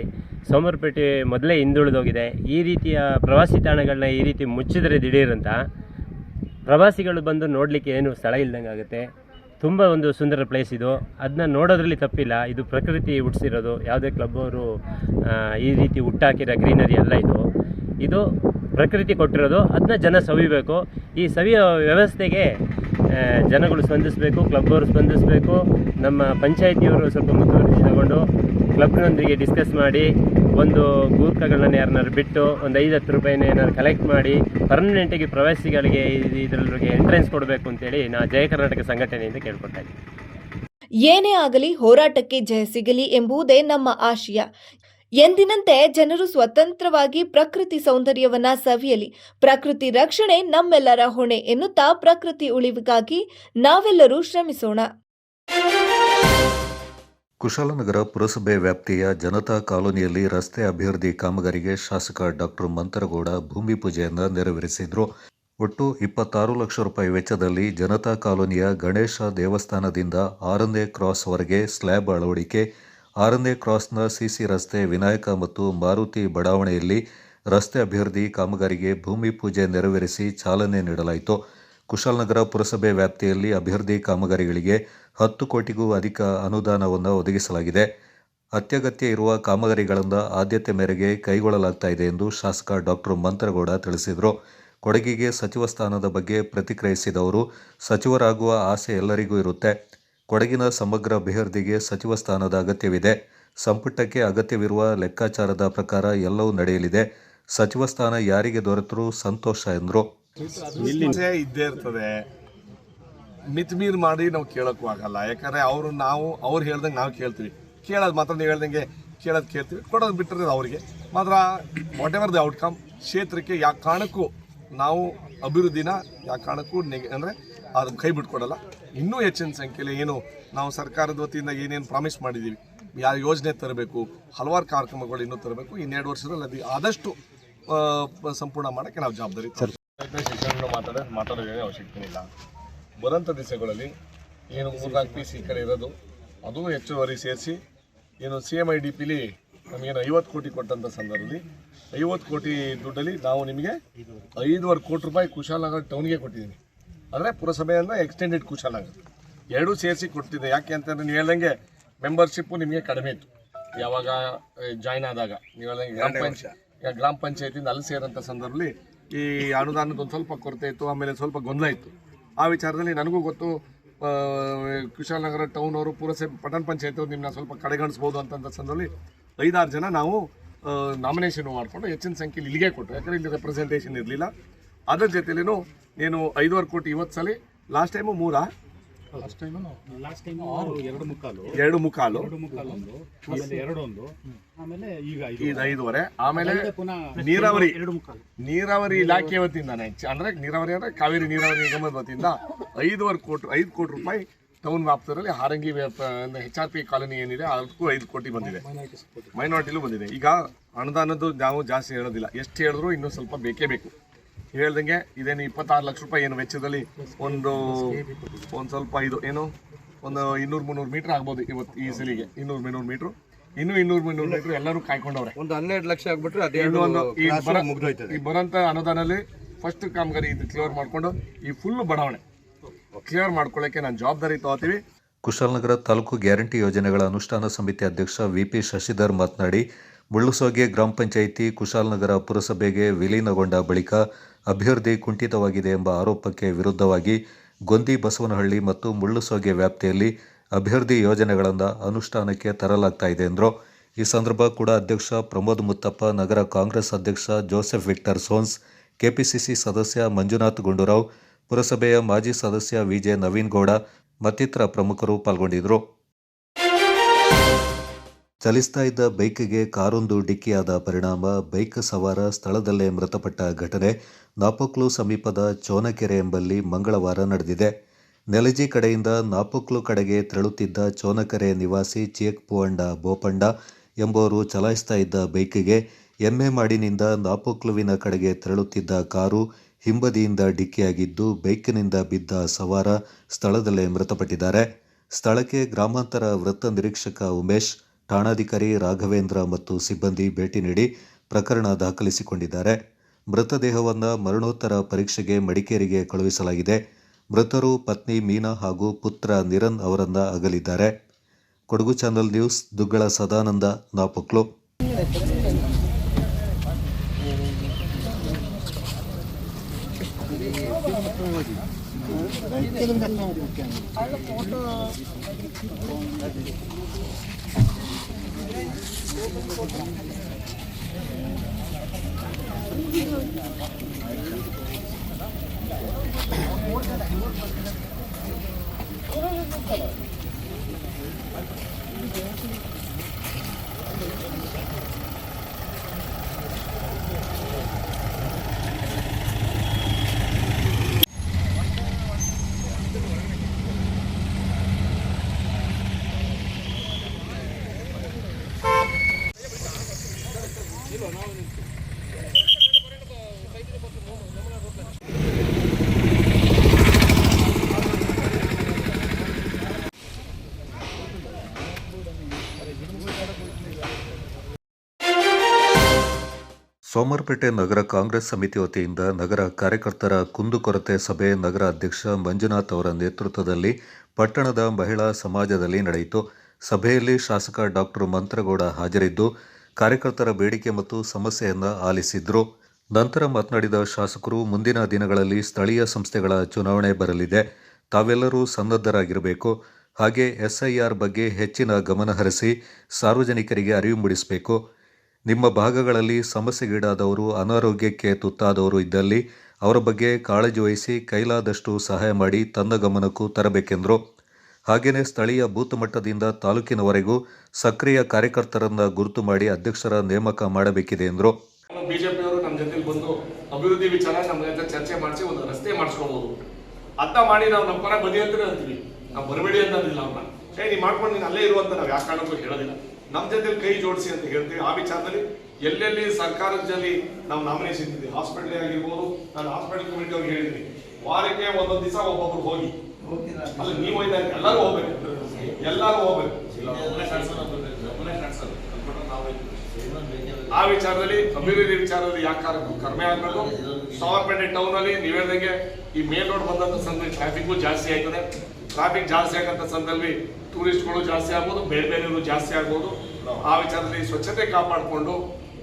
ಸೋಮವಾರಪೇಟೆ ಮೊದಲೇ ಹಿಂದುಳಿದೋಗಿದೆ. ಈ ರೀತಿಯ ಪ್ರವಾಸಿ ತಾಣಗಳನ್ನ ಈ ರೀತಿ ಮುಚ್ಚಿದರೆ ದಿಢೀರಂತ ಪ್ರವಾಸಿಗಳು ಬಂದು ನೋಡಲಿಕ್ಕೆ ಏನು ಸ್ಥಳ ಇಲ್ದಂಗೆ ಆಗುತ್ತೆ. ತುಂಬ ಒಂದು ಸುಂದರ ಪ್ಲೇಸ್ ಇದು. ಅದನ್ನ ನೋಡೋದ್ರಲ್ಲಿ ತಪ್ಪಿಲ್ಲ. ಇದು ಪ್ರಕೃತಿ ಹುಟ್ಟಿಸಿರೋದು, ಯಾವುದೇ ಕ್ಲಬ್ ಅವರು ಈ ರೀತಿ ಹುಟ್ಟಾಕಿರೋ ಗ್ರೀನರಿ ಅಲ್ಲ ಇದು ಪ್ರಕೃತಿ ಕೊಟ್ಟಿರೋದು. ಅದನ್ನ ಜನ ಸವಿಬೇಕು. ಈ ಸವಿಯೋ ವ್ಯವಸ್ಥೆಗೆ ಜನಗಳು ಸ್ಪಂದಿಸಬೇಕು, ಕ್ಲಬ್ ಅವರು ಸ್ಪಂದಿಸಬೇಕು. ನಮ್ಮ ಪಂಚಾಯತಿಯವರು ಸ್ವಲ್ಪ ಮುತುವರ್ಜಿ ತಗೊಂಡು ಕ್ಲಬ್ನೊಂದಿಗೆ ಡಿಸ್ಕಸ್ ಮಾಡಿ, ಒಂದು ಗೂರ್ಖಗಳನ್ನ ಯಾರನ್ನಾರು ಬಿಟ್ಟು ಒಂದು 5-10 ರೂಪಾಯಿನ ಏನಾದ್ರು ಕಲೆಕ್ಟ್ ಮಾಡಿ ಪರ್ಮನೆಂಟಿಗೆ ಪ್ರವಾಸಿಗಳಿಗೆ ಇದರೊಳಗೆ ಎಂಟ್ರೆನ್ಸ್ ಕೊಡಬೇಕು ಅಂತೇಳಿ ನಾ ಜಯ ಕರ್ನಾಟಕ ಸಂಘಟನೆಯಿಂದ ಕೇಳ್ಕೊತಾ ಇದ್ದೀನಿ. ಏನೇ ಆಗಲಿ ಹೋರಾಟಕ್ಕೆ ಜಯ ಸಿಗಲಿ ಎಂಬುದೇ ನಮ್ಮ ಆಶಯ. ಎಂದಿನಂತೆ ಜನರು ಸ್ವತಂತ್ರವಾಗಿ ಪ್ರಕೃತಿ ಸೌಂದರ್ಯವನ್ನ ಸವಿಯಲಿ. ಪ್ರಕೃತಿ ರಕ್ಷಣೆ ನಮ್ಮೆಲ್ಲರ ಹೊಣೆ ಎನ್ನುತ್ತಾ ಪ್ರಕೃತಿ ಉಳಿವಿಗಾಗಿ ನಾವೆಲ್ಲರೂ ಶ್ರಮಿಸೋಣ. ಕುಶಾಲನಗರ ಪುರಸಭೆ ವ್ಯಾಪ್ತಿಯ ಜನತಾ ಕಾಲೋನಿಯಲ್ಲಿ ರಸ್ತೆ ಅಭಿವೃದ್ಧಿ ಕಾಮಗಾರಿಗೆ ಶಾಸಕ ಡಾಕ್ಟರ್ ಮಂತರಗೌಡ ಭೂಮಿ ಪೂಜೆಯನ್ನು ನೆರವೇರಿಸಿದರು. ಒಟ್ಟು 26 ಲಕ್ಷ ರೂಪಾಯಿ ವೆಚ್ಚದಲ್ಲಿ ಜನತಾ ಕಾಲೋನಿಯ ಗಣೇಶ ದೇವಸ್ಥಾನದಿಂದ 6ನೇ ಕ್ರಾಸ್ವರೆಗೆ ಸ್ಲ್ಯಾಬ್ ಅಳವಡಿಕೆ, 6ನೇ ಕ್ರಾಸ್ನ ಸಿಸಿ ರಸ್ತೆ, ವಿನಾಯಕ ಮತ್ತು ಮಾರುತಿ ಬಡಾವಣೆಯಲ್ಲಿ ರಸ್ತೆ ಅಭಿವೃದ್ಧಿ ಕಾಮಗಾರಿಗೆ ಭೂಮಿ ಪೂಜೆ ನೆರವೇರಿಸಿ ಚಾಲನೆ ನೀಡಲಾಯಿತು. ಕುಶಾಲನಗರ ಪುರಸಭೆ ವ್ಯಾಪ್ತಿಯಲ್ಲಿ ಅಭಿವೃದ್ಧಿ ಕಾಮಗಾರಿಗಳಿಗೆ 10 ಕೋಟಿಗೂ ಅಧಿಕ ಅನುದಾನವನ್ನು ಒದಗಿಸಲಾಗಿದೆ. ಅತ್ಯಗತ್ಯ ಇರುವ ಕಾಮಗಾರಿಗಳನ್ನು ಆದ್ಯತೆ ಮೇರೆಗೆ ಕೈಗೊಳ್ಳಲಾಗ್ತಾ ಇದೆ ಎಂದು ಶಾಸಕ ಡಾಕ್ಟರ್ ಮಂತರಗೌಡ ತಿಳಿಸಿದರು. ಕೊಡಗಿಗೆ ಸಚಿವ ಸ್ಥಾನದ ಬಗ್ಗೆ ಪ್ರತಿಕ್ರಿಯಿಸಿದ ಅವರು, ಸಚಿವರಾಗುವ ಆಸೆ ಎಲ್ಲರಿಗೂ ಇರುತ್ತೆ. ಕೊಡಗಿನ ಸಮಗ್ರ ಅಭಿವೃದ್ಧಿಗೆ ಸಚಿವ ಸ್ಥಾನದ ಅಗತ್ಯವಿದೆ. ಸಂಪುಟಕ್ಕೆ ಅಗತ್ಯವಿರುವ ಲೆಕ್ಕಾಚಾರದ ಪ್ರಕಾರ ಎಲ್ಲವೂ ನಡೆಯಲಿದೆ. ಸಚಿವ ಸ್ಥಾನ ಯಾರಿಗೆ ದೊರೆತರೂ ಸಂತೋಷ ಎಂದರು. ಇದ್ದೇ ಇರ್ತದೆ, ಮಿತಿಮೀರ್ ಮಾಡಿ ನಾವು ಕೇಳೋಕ್ಕೂ ಆಗಲ್ಲ. ಯಾಕಂದರೆ ಅವ್ರು ಹೇಳ್ದಂಗೆ ನಾವು ಕೇಳ್ತೀವಿ. ಕೇಳೋದು ಮಾತ್ರ ನೀವು ಹೇಳ್ದಂಗೆ ಕೇಳ್ತೀವಿ, ಕೊಡೋದು ಬಿಟ್ಟರೆ ಅವರಿಗೆ ಮಾತ್ರ. ವಾಟ್ ಎವರ್ ದ ಔಟ್ಕಮ್, ಕ್ಷೇತ್ರಕ್ಕೆ ಯಾವ ಕಾರಣಕ್ಕೂ ನಾವು ಅಭಿವೃದ್ಧಿನ ಯಾವ ಕಾರಣಕ್ಕೂ ಅಂದರೆ ಅದು ಕೈ ಬಿಟ್ಕೊಡಲ್ಲ. ಇನ್ನೂ ಹೆಚ್ಚಿನ ಸಂಖ್ಯೆಯಲ್ಲಿ ಏನು ನಾವು ಸರ್ಕಾರದ ವತಿಯಿಂದ ಏನೇನು ಪ್ರಾಮಿಸ್ ಮಾಡಿದ್ದೀವಿ, ಯಾವ ಯೋಜನೆ ತರಬೇಕು, ಹಲವಾರು ಕಾರ್ಯಕ್ರಮಗಳು ಇನ್ನೂ ತರಬೇಕು. ಇನ್ನೆರಡು ವರ್ಷದಲ್ಲಿ ಅದು ಆದಷ್ಟು ಸಂಪೂರ್ಣ ಮಾಡೋಕ್ಕೆ ನಾವು ಜವಾಬ್ದಾರಿ. ಶಿಕ್ಷಣ ಮಾತಾಡೋದೇ ಅವಶ್ಯಕತೆ ಇಲ್ಲ. ಬರೋಂಥ ದಿವಸಗಳಲ್ಲಿ ಏನು 3-4 ಪೀಸ್ ಈ ಕಡೆ ಇರೋದು ಅದು ಹೆಚ್ಚುವರಿ ಸೇರಿಸಿ ಏನು CMIDPಲಿ ನಮಗೇನು 50 ಕೋಟಿ ಕೊಟ್ಟಂಥ ಸಂದರ್ಭದಲ್ಲಿ 50 ಕೋಟಿ ದುಡ್ಡಲ್ಲಿ ನಾವು ನಿಮಗೆ 5.25 ಕೋಟಿ ರೂಪಾಯಿ ಕುಶಾಲನಗರ ಟೌನ್ಗೆ ಕೊಟ್ಟಿದ್ದೀನಿ. ಅಂದರೆ ಪುರಸಭೆಯಿಂದ ಎಕ್ಸ್ಟೆಂಡೆಡ್ ಕುಶಾಲನಗರ ಎರಡೂ ಸೇರಿಸಿ ಕೊಡ್ತಿದ್ದೆ. ಯಾಕೆ ಅಂತಂದರೆ ನೀವು ಹೇಳ್ದಂಗೆ ಮೆಂಬರ್ಶಿಪ್ಪು ನಿಮಗೆ ಕಡಿಮೆ ಇತ್ತು ಯಾವಾಗ ಜಾಯ್ನ್ ಆದಾಗ. ನೀವು ಹೇಳ್ದಂಗೆ ಗ್ರಾಮ ಪಂಚಾಯತಿಯಿಂದ ಅಲ್ಲಿ ಸೇರೋಂಥ ಸಂದರ್ಭದಲ್ಲಿ ಈ ಅನುದಾನದ ಒಂದು ಸ್ವಲ್ಪ ಕೊರತೆ ಇತ್ತು, ಆಮೇಲೆ ಸ್ವಲ್ಪ ಗೊಂದಲ ಇತ್ತು. ಆ ವಿಚಾರದಲ್ಲಿ ನನಗೂ ಗೊತ್ತು, ಕುಶಾಲನಗರ ಟೌನ್ ಅವರು ಪುರಸಭೆ ಪಟ್ಟಣ ಪಂಚಾಯತ್ ಅವರು ನಿಮ್ಮನ್ನ ಸ್ವಲ್ಪ ಕಡೆಗಣಿಸ್ಬೋದು ಅಂತಂಥ ಸಂದರ್ಭದಲ್ಲಿ 5-6 ಜನ ನಾವು ನಾಮಿನೇಷನ್ ಮಾಡಿಕೊಂಡು ಹೆಚ್ಚಿನ ಸಂಖ್ಯೆಯಲ್ಲಿ ಇಲ್ಲಿಗೆ ಕೊಟ್ಟು, ಯಾಕಂದರೆ ಇಲ್ಲಿ ರೆಪ್ರೆಸೆಂಟೇಷನ್ ಇರಲಿಲ್ಲ. ಅದರ ಜೊತೆಲೇನು ನೀನು 5.25 ಕೋಟಿ ಇವತ್ತು ಸಲ, ಲಾಸ್ಟ್ ಟೈಮು 3 ಇದು 5.5, ಆಮೇಲೆ ನೀರಾವರಿ ಇಲಾಖೆ ವತಿಯಿಂದಾನೆ, ಅಂದರೆ ನೀರಾವರಿ ಅಂದರೆ ಕಾವೇರಿ ನೀರಾವರಿ ನಿಗಮದ ವತಿಯಿಂದ 5 ಕೋಟಿ ರೂಪಾಯಿ ಟೌನ್ ವ್ಯಾಪ್ತಿಯಲ್ಲಿ ಹಾರಂಗಿ HRP ಕಾಲೋನಿ ಏನಿದೆ ಅದಕ್ಕೂ 5 ಕೋಟಿ ಬಂದಿದೆ, ಮೈನಾರಿಟಿಲೂ ಬಂದಿದೆ. ಈಗ ಅನುದಾನದ್ದು ನಾವು ಜಾಸ್ತಿ ಹೇಳೋದಿಲ್ಲ, ಎಷ್ಟು ಹೇಳಿದ್ರು ಇನ್ನೂ ಸ್ವಲ್ಪ ಬೇಕೇ ಬೇಕು. ಹೇಳ್ದಂಗೆ ಇದೇನು 26 ಲಕ್ಷ ರೂಪಾಯಿ ಏನು ವೆಚ್ಚದಲ್ಲಿ ಒಂದು ಸ್ವಲ್ಪ ಇದು ಏನು ಒಂದು 200-300 ಮೀಟ್ರ್ ಆಗ್ಬೋದು ಇವತ್ತು ಈ ಸಲಿಗೆ. 200-300 ಮೀಟ್ರು, ಇನ್ನೂ 200-300 ಮೀಟ್ರ್ ಎಲ್ಲರೂ ಕಾಯ್ಕೊಂಡವ್ರೆ. ಒಂದು 12 ಲಕ್ಷ ಆಗ್ಬಿಟ್ರೆ ಅದೇ ಈ ಬರೋಂಥ ಅನುದಾನದಲ್ಲಿ ಫಸ್ಟ್ ಕಾಮಗಾರಿ ಇದು ಕ್ಲಿಯರ್ ಮಾಡಿಕೊಂಡು ಈ ಫುಲ್ ಬಡಾವಣೆ ಕ್ಲಿಯರ್ ಮಾಡ್ಕೊಳ್ಳೋಕ್ಕೆ ನಾನು ಜವಾಬ್ದಾರಿ ತಗೋತೀವಿ. ಕುಶಾಲನಗರ ತಾಲೂಕು ಗ್ಯಾರಂಟಿ ಯೋಜನೆಗಳ ಅನುಷ್ಠಾನ ಸಮಿತಿ ಅಧ್ಯಕ್ಷ VP ಶಶಿಧರ್ ಮಾತನಾಡಿ, ಮುಳ್ಳುಸೋಗೆ ಗ್ರಾಮ ಪಂಚಾಯಿತಿ ಕುಶಾಲನಗರ ಪುರಸಭೆಗೆ ವಿಲೀನಗೊಂಡ ಬಳಿಕ ಅಭಿವೃದ್ಧಿ ಕುಂಠಿತವಾಗಿದೆ ಎಂಬ ಆರೋಪಕ್ಕೆ ವಿರುದ್ಧವಾಗಿ ಗೊಂದಿ ಬಸವನಹಳ್ಳಿ ಮತ್ತು ಮುಳ್ಳುಸೋಗೆ ವ್ಯಾಪ್ತಿಯಲ್ಲಿ ಅಭಿವೃದ್ಧಿ ಯೋಜನೆಗಳನ್ನು ಅನುಷ್ಠಾನಕ್ಕೆ ತರಲಾಗ್ತಾ ಇದೆ ಎಂದರು. ಈ ಸಂದರ್ಭ ಕೂಡ ಅಧ್ಯಕ್ಷ ಪ್ರಮೋದ್ ಮುತ್ತಪ್ಪ, ನಗರ ಕಾಂಗ್ರೆಸ್ ಅಧ್ಯಕ್ಷ ಜೋಸೆಫ್ ವಿಕ್ಟರ್ ಸೋನ್ಸ್, KPCC ಸದಸ್ಯ ಮಂಜುನಾಥ್ ಗುಂಡೂರಾವ್, ಪುರಸಭೆಯ ಮಾಜಿ ಸದಸ್ಯ VJ ನವೀನ್ ಗೌಡ ಮತ್ತಿತರ ಪ್ರಮುಖರು ಪಾಲ್ಗೊಂಡಿದ್ದರು. ಚಲಿಸ್ತಾ ಇದ್ದ ಬೈಕ್ಗೆ ಕಾರೊಂದು ಡಿಕ್ಕಿಯಾದ ಪರಿಣಾಮ ಬೈಕ್ ಸವಾರ ಸ್ಥಳದಲ್ಲೇ ಮೃತಪಟ್ಟ ಘಟನೆ ನಾಪೊಕ್ಲು ಸಮೀಪದ ಚೋನಕೆರೆ ಎಂಬಲ್ಲಿ ಮಂಗಳವಾರ ನಡೆದಿದೆ. ನೆಲಜಿ ಕಡೆಯಿಂದ ನಾಪೊಕ್ಲು ಕಡೆಗೆ ತೆರಳುತ್ತಿದ್ದ ಚೋನಕೆರೆ ನಿವಾಸಿ ಚೇಕ್ಪುವಂಡ ಬೋಪಂಡ ಎಂಬುವರು ಚಲಾಯಿಸ್ತಾ ಇದ್ದ ಬೈಕ್ಗೆ ಎಮ್ಮೆಮಾಡಿನಿಂದ ನಾಪೊಕ್ಲುವಿನ ಕಡೆಗೆ ತೆರಳುತ್ತಿದ್ದ ಕಾರು ಹಿಂಬದಿಯಿಂದ ಡಿಕ್ಕಿಯಾಗಿದ್ದು ಬೈಕ್ನಿಂದ ಬಿದ್ದ ಸವಾರ ಸ್ಥಳದಲ್ಲೇ ಮೃತಪಟ್ಟಿದ್ದಾರೆ. ಸ್ಥಳಕ್ಕೆ ಗ್ರಾಮಾಂತರ ವೃತ್ತ ನಿರೀಕ್ಷಕ ಉಮೇಶ್, ಠಾಣಾಧಿಕಾರಿ ರಾಘವೇಂದ್ರ ಮತ್ತು ಸಿಬ್ಬಂದಿ ಭೇಟಿ ನೀಡಿ ಪ್ರಕರಣ ದಾಖಲಿಸಿಕೊಂಡಿದ್ದಾರೆ. ಮೃತದೇಹವನ್ನು ಮರಣೋತ್ತರ ಪರೀಕ್ಷೆಗೆ ಮಡಿಕೇರಿಗೆ ಕಳುಹಿಸಲಾಗಿದೆ. ಮೃತರು ಪತ್ನಿ ಮೀನಾ ಹಾಗೂ ಪುತ್ರ ನಿರನ್ ಅವರನ್ನು ಅಗಲಿದ್ದಾರೆ. Kodagu channel news, Duggala Sadananda, Napoklu. ಸೋಮವಾರಪೇಟೆ ನಗರ ಕಾಂಗ್ರೆಸ್ ಸಮಿತಿ ವತಿಯಿಂದ ನಗರ ಕಾರ್ಯಕರ್ತರ ಕುಂದುಕೊರತೆ ಸಭೆ ನಗರ ಅಧ್ಯಕ್ಷ ಮಂಜುನಾಥ್ ಅವರ ನೇತೃತ್ವದಲ್ಲಿ ಪಟ್ಟಣದ ಮಹಿಳಾ ಸಮಾಜದಲ್ಲಿ ನಡೆಯಿತು. ಸಭೆಯಲ್ಲಿ ಶಾಸಕ ಡಾಕ್ಟರ್ ಮಂತ್ರಗೌಡ ಹಾಜರಿದ್ದು ಕಾರ್ಯಕರ್ತರ ಬೇಡಿಕೆ ಮತ್ತು ಸಮಸ್ಯೆಯನ್ನು ಆಲಿಸಿದ್ರು. ನಂತರ ಮಾತನಾಡಿದ ಶಾಸಕರು, ಮುಂದಿನ ದಿನಗಳಲ್ಲಿ ಸ್ಥಳೀಯ ಸಂಸ್ಥೆಗಳ ಚುನಾವಣೆ ಬರಲಿದೆ. ತಾವೆಲ್ಲರೂ ಸನ್ನದ್ಧರಾಗಿರಬೇಕು. ಹಾಗೆ SIR ಬಗ್ಗೆ ಹೆಚ್ಚಿನ ಗಮನ ಹರಿಸಿ ಸಾರ್ವಜನಿಕರಿಗೆ ಅರಿವು ಮೂಡಿಸಬೇಕು. ನಿಮ್ಮ ಭಾಗಗಳಲ್ಲಿ ಸಮಸ್ಯೆಗೀಡಾದವರು, ಅನಾರೋಗ್ಯಕ್ಕೆ ತುತ್ತಾದವರು ಇದ್ದಲ್ಲಿ ಅವರ ಬಗ್ಗೆ ಕಾಳಜಿ ವಹಿಸಿ ಕೈಲಾದಷ್ಟು ಸಹಾಯ ಮಾಡಿ ತನ್ನ ಗಮನಕ್ಕೂ ತರಬೇಕೆಂದರು. ಹಾಗೆಯೇ ಸ್ಥಳೀಯ ಬೂತ್ ಮಟ್ಟದಿಂದ ತಾಲೂಕಿನವರೆಗೂ ಸಕ್ರಿಯ ಕಾರ್ಯಕರ್ತರನ್ನು ಗುರುತು ಮಾಡಿ ಅಧ್ಯಕ್ಷರ ನೇಮಕ ಮಾಡಬೇಕಿದೆ ಎಂದರು. ಬಿಜೆಪಿಯವರು ನಮ್ಮ ಜೊತೆಲಿ ಬಂದು ಅಭಿವೃದ್ಧಿ ವಿಚಾರ ನಮ್ಮ ಜೊತೆ ಚರ್ಚೆ ಮಾಡಿಸಿ ಒಂದು ರಸ್ತೆ ಮಾಡಿಸ್ಕೋಬಹುದು. ಅರ್ಥ ಮಾಡಿ ನಾವು ನಮ್ಮ ಪರ ಬದಿ ಅಂತಾನೆ ಅಂತೀವಿ, ನಾವು ಬರಬೇಡಿ ಅಂತಂದಿಲ್ಲ. ಅವ್ರನ್ನ ನೀವು ಮಾಡ್ಕೊಂಡು ನೀನು ಅಲ್ಲೇ ಇರುವಂತ ನಾವು ಯಾವ ಕಾರಣಕ್ಕೂ ಹೇಳೋದಿಲ್ಲ. ನಮ್ಮ ಜೊತೆಲಿ ಕೈ ಜೋಡಿಸಿ ಅಂತ ಹೇಳ್ತೀವಿ. ಆ ವಿಚಾರದಲ್ಲಿ ಎಲ್ಲೆಲ್ಲಿ ಸರ್ಕಾರದಲ್ಲಿ ನಾವು ನಾಮಿನೇಷನ್ ಇದ್ದೀವಿ, ಹಾಸ್ಪಿಟಲ್ ಆಗಿರ್ಬೋದು, ನಾನು ಹಾಸ್ಪಿಟಲ್ ಕಮಿಟಿ ಅವ್ರಿಗೆ ಹೇಳಿದ್ದೀನಿ, ವಾರಕ್ಕೆ ಒಂದೊಂದು ದಿವಸ ಒಬ್ಬೊಬ್ರು ಹೋಗಿ, ಅಲ್ಲ ನೀವು ಎಲ್ಲರೂ ಹೋಗ್ಬೇಕು, ಎಲ್ಲರೂ ಹೋಗ್ಬೇಕು. ಆ ವಿಚಾರದಲ್ಲಿ ಅಭಿವೃದ್ಧಿ ವಿಚಾರದಲ್ಲಿ ಯಾಕೆ ಕಡಿಮೆ ಆಗಬೇಕು. ಸೋಮವಾರಪೇಟೆ ಟೌನ್ ಅಲ್ಲಿ ನೀವು ಹೇಳಿದಂಗೆ ಈ ಮೇನ್ ರೋಡ್ ಬಂದಂತ ಸಂದರ್ಭದಲ್ಲಿ ಟ್ರಾಫಿಕ್ ಜಾಸ್ತಿ ಆಯ್ತದೆ. ಟ್ರಾಫಿಕ್ ಜಾಸ್ತಿ ಆಗಂತ ಸಂದರ್ಭದಲ್ಲಿ ಟೂರಿಸ್ಟ್ಗಳು ಜಾಸ್ತಿ ಆಗ್ಬೋದು, ಬೇರೆ ಬೇರೆಯವರು ಜಾಸ್ತಿ ಆಗ್ಬೋದು. ಆ ವಿಚಾರದಲ್ಲಿ ಸ್ವಚ್ಛತೆ ಕಾಪಾಡಿಕೊಂಡು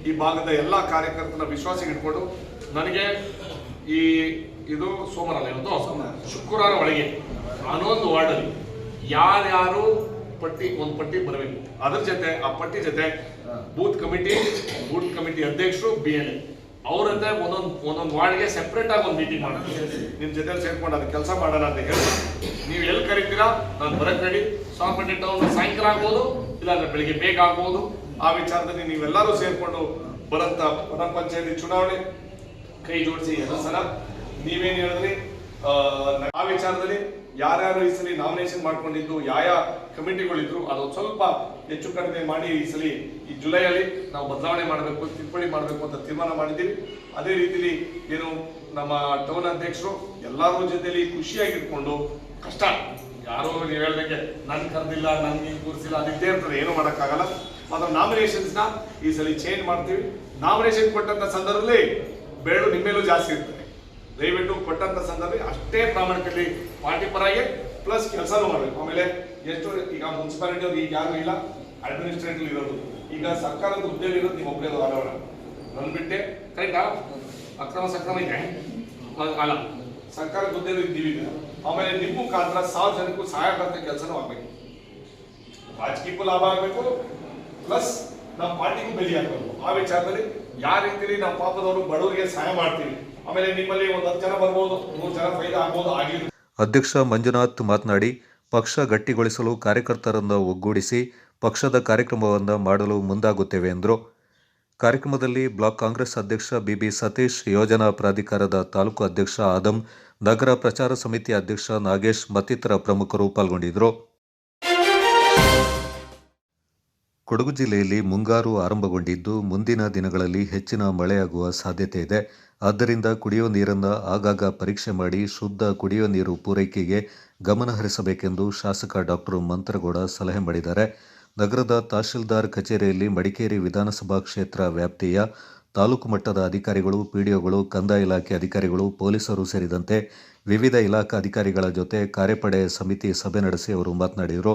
ಈ ಭಾಗದ ಎಲ್ಲ ಕಾರ್ಯಕರ್ತನ ವಿಶ್ವಾಸಕ್ಕೆ ಇಟ್ಕೊಂಡು ನನಗೆ ಇದು ಸೋಮವಾರ ಇವತ್ತು ಶುಕ್ರವಾರ ಒಳಗೆ ಅನ್ನೊಂದು ವಾರ್ಡಲ್ಲಿ ಯಾರ್ಯಾರು ಒಂದು ಪಟ್ಟಿ ಬರಬೇಕು. ಅದ್ರ ಜೊತೆ ಆ ಪಟ್ಟಿ ಜೊತೆ ಬೂತ್ ಕಮಿಟಿ ಅಧ್ಯಕ್ಷರು BLA ಅವರಂತೆ ಒಂದೊಂದು ವಾರ್ಡ್ಗೆ ಸೆಪ್ರೇಟ್ ಆಗಿ ಒಂದು ಮೀಟಿಂಗ್ ಮಾಡ್ತೀವಿ. ನಿಮ್ ಜೊತೆ ಸೇರ್ಕೊಂಡು ಅದು ಕೆಲಸ ಮಾಡೋಣ ಅಂತ ಹೇಳಿ ನೀವು ಎಲ್ಲಿ ಕರಿತೀರಾ ನಾನು ಬರಕ್ ರೆಡಿ. ಸೋಮವಾರಪೇಟೆ ಟೌನ್ ಸಾಯಂಕಾಲ ಆಗ್ಬೋದು, ಇಲ್ಲಾಂದ್ರೆ ಬೆಳಿಗ್ಗೆ ಬೇಗ ಆಗ್ಬೋದು. ಆ ವಿಚಾರದಲ್ಲಿ ನೀವೆಲ್ಲರೂ ಸೇರ್ಕೊಂಡು ಬರಂತ ಪಟ್ಟಣ ಪಂಚಾಯತಿ ಚುನಾವಣೆ ಕೈ ಜೋಡಿಸಿ ಎಲ್ಲ ಸಲ ನೀವೇನ್ ಹೇಳಿದ್ರಿ. ಆ ವಿಚಾರದಲ್ಲಿ ಯಾರ್ಯಾರು ಈ ಸಲ ನಾಮಿನೇಷನ್ ಮಾಡ್ಕೊಂಡಿದ್ದು ಯಾವ ಕಮಿಟಿಗಳಿದ್ರು ಅದೊಂದು ಸ್ವಲ್ಪ ಹೆಚ್ಚು ಕಡಿಮೆ ಮಾಡಿ ಈ ಸಲ ಈ ಜುಲೈಯಲ್ಲಿ ನಾವು ಬದಲಾವಣೆ ಮಾಡಬೇಕು, ತಿದ್ದುಪಡಿ ಮಾಡಬೇಕು ಅಂತ ತೀರ್ಮಾನ ಮಾಡಿದ್ದೀವಿ. ಅದೇ ರೀತಿಲಿ ಏನು ನಮ್ಮ ಟೌನ್ ಅಧ್ಯಕ್ಷರು ಎಲ್ಲರೂ ಜೊತೆಲಿ ಖುಷಿಯಾಗಿಟ್ಕೊಂಡು, ಕಷ್ಟ ಯಾರೋ ನೀವು ಹೇಳ್ದಂಗೆ ನನ್ ಕರೆದಿಲ್ಲ, ನನ್ಗೆ ಕೂರಿಸಿಲ್ಲ, ಅದಿದ್ದೇ ಇರ್ತದೆ, ಏನೂ ಮಾಡೋಕ್ಕಾಗಲ್ಲ. ಮಾತ್ರ ನಾಮಿನೇಷನ್ಸ್ನ ಈ ಸಲ ಚೇಂಜ್ ಮಾಡ್ತೀವಿ. ನಾಮಿನೇಷನ್ ಕೊಟ್ಟಂತ ಸಂದರ್ಭದಲ್ಲಿ ಬೇಳು ನಿಮ್ಮೇಲೂ ಜಾಸ್ತಿ ಇರ್ತದೆ. ದಯವಿಟ್ಟು ಕೊಟ್ಟಂತ ಸಂದರ್ಭದಲ್ಲಿ ಅಷ್ಟೇ ಪ್ರಾಮಾಣಿಕತೆ ಪಾರ್ಟಿ ಪರಾಗೆ ಪ್ಲಸ್ ಕೆಲಸನೂ ಮಾಡಬೇಕು. ಆಮೇಲೆ ಎಷ್ಟು ಈಗ ಮುನ್ಸಿಪಾಲಿಟಿ ಅವ್ರು ಈಗ ಯಾರು ಇಲ್ಲ, ಅಡ್ಮಿನಿಸ್ಟ್ರೇಟಿವ್ ಇರೋದು, ಈಗ ಸರ್ಕಾರದ ಹುದ್ದೆಯಲ್ಲಿ ಇರೋದು ನೀವು ಒಬ್ಬರೇ ಆಗೋಣ ನನ್ ಬಿಟ್ಟೆ. ಕರೆಕ್ಟಾ? ಅಕ್ರಮ ಸಕ್ರಮ ಇದೆ ಅಲ್ಲ, ಸರ್ಕಾರದ ಹುದ್ದೆಯಲ್ಲಿ ಇದ್ದೀವಿ. ಆಮೇಲೆ ನಿಮ್ಮ ಮುಖಾಂತರ ಸಾರ್ವಜನಿಕರು ಸಹಾಯ ಬರ್ತಕ್ಕ ಕೆಲಸನೂ ಆಗ್ಬೇಕು. ರಾಜಕೀಯಕ್ಕೂ ಲಾಭ ಆಗ್ಬೇಕು, ಪ್ಲಸ್ ನಮ್ಮ ಪಾರ್ಟಿಗೂ ಬೆಲೆ ಆಗ್ಬೇಕು. ಆ ವಿಚಾರದಲ್ಲಿ ಯಾವ ರೀತಿಯಲ್ಲಿ ನಾವು ಪಾಪದವರು ಬಡವರಿಗೆ ಸಹಾಯ ಮಾಡ್ತೀವಿ. ಆಮೇಲೆ ನಿಮ್ಮಲ್ಲಿ ಒಂದು 10 ಜನ ಬರ್ಬೋದು, 3 ಜನ ಫೈದಾ ಆಗ್ಬೋದು. ಆಗಿಲ್ಲ. ಅಧ್ಯಕ್ಷ ಮಂಜುನಾಥ್ ಮಾತನಾಡಿ, ಪಕ್ಷ ಗಟ್ಟಿಗೊಳಿಸಲು ಕಾರ್ಯಕರ್ತರನ್ನು ಒಗ್ಗೂಡಿಸಿ ಪಕ್ಷದ ಕಾರ್ಯಕ್ರಮವನ್ನು ಮಾಡಲು ಮುಂದಾಗುತ್ತೇವೆ ಎಂದರು. ಕಾರ್ಯಕ್ರಮದಲ್ಲಿ ಬ್ಲಾಕ್ ಕಾಂಗ್ರೆಸ್ ಅಧ್ಯಕ್ಷ BB ಸತೀಶ್, ಯೋಜನಾ ಪ್ರಾಧಿಕಾರದ ತಾಲೂಕು ಅಧ್ಯಕ್ಷ ಆದಂ, ನಗರ ಪ್ರಚಾರ ಸಮಿತಿ ಅಧ್ಯಕ್ಷ ನಾಗೇಶ್ ಮತ್ತಿತರ ಪ್ರಮುಖರು ಪಾಲ್ಗೊಂಡಿದ್ದರು. ಕೊಡಗು ಜಿಲ್ಲೆಯಲ್ಲಿ ಮುಂಗಾರು ಆರಂಭಗೊಂಡಿದ್ದು ಮುಂದಿನ ದಿನಗಳಲ್ಲಿ ಹೆಚ್ಚಿನ ಮಳೆಯಾಗುವ ಸಾಧ್ಯತೆ ಇದೆ. ಆದ್ದರಿಂದ ಕುಡಿಯುವ ನೀರನ್ನು ಆಗಾಗ ಪರೀಕ್ಷೆ ಮಾಡಿ ಶುದ್ಧ ಕುಡಿಯುವ ನೀರು ಪೂರೈಕೆಗೆ ಗಮನ ಹರಿಸಬೇಕೆಂದು ಶಾಸಕ ಡಾಕ್ಟರ್ ಮಂತ್ರಗೌಡ ಸಲಹೆ ಮಾಡಿದ್ದಾರೆ. ನಗರದ ತಹಶೀಲ್ದಾರ್ ಕಚೇರಿಯಲ್ಲಿ ಮಡಿಕೇರಿ ವಿಧಾನಸಭಾ ಕ್ಷೇತ್ರ ವ್ಯಾಪ್ತಿಯ ತಾಲೂಕು ಮಟ್ಟದ ಅಧಿಕಾರಿಗಳು, PDOಗಳು, ಕಂದಾಯ ಇಲಾಖೆ ಅಧಿಕಾರಿಗಳು, ಪೊಲೀಸರು ಸೇರಿದಂತೆ ವಿವಿಧ ಇಲಾಖಾ ಅಧಿಕಾರಿಗಳ ಜೊತೆ ಕಾರ್ಯಪಡೆ ಸಮಿತಿ ಸಭೆ ನಡೆಸಿ ಅವರು ಮಾತನಾಡಿದರು.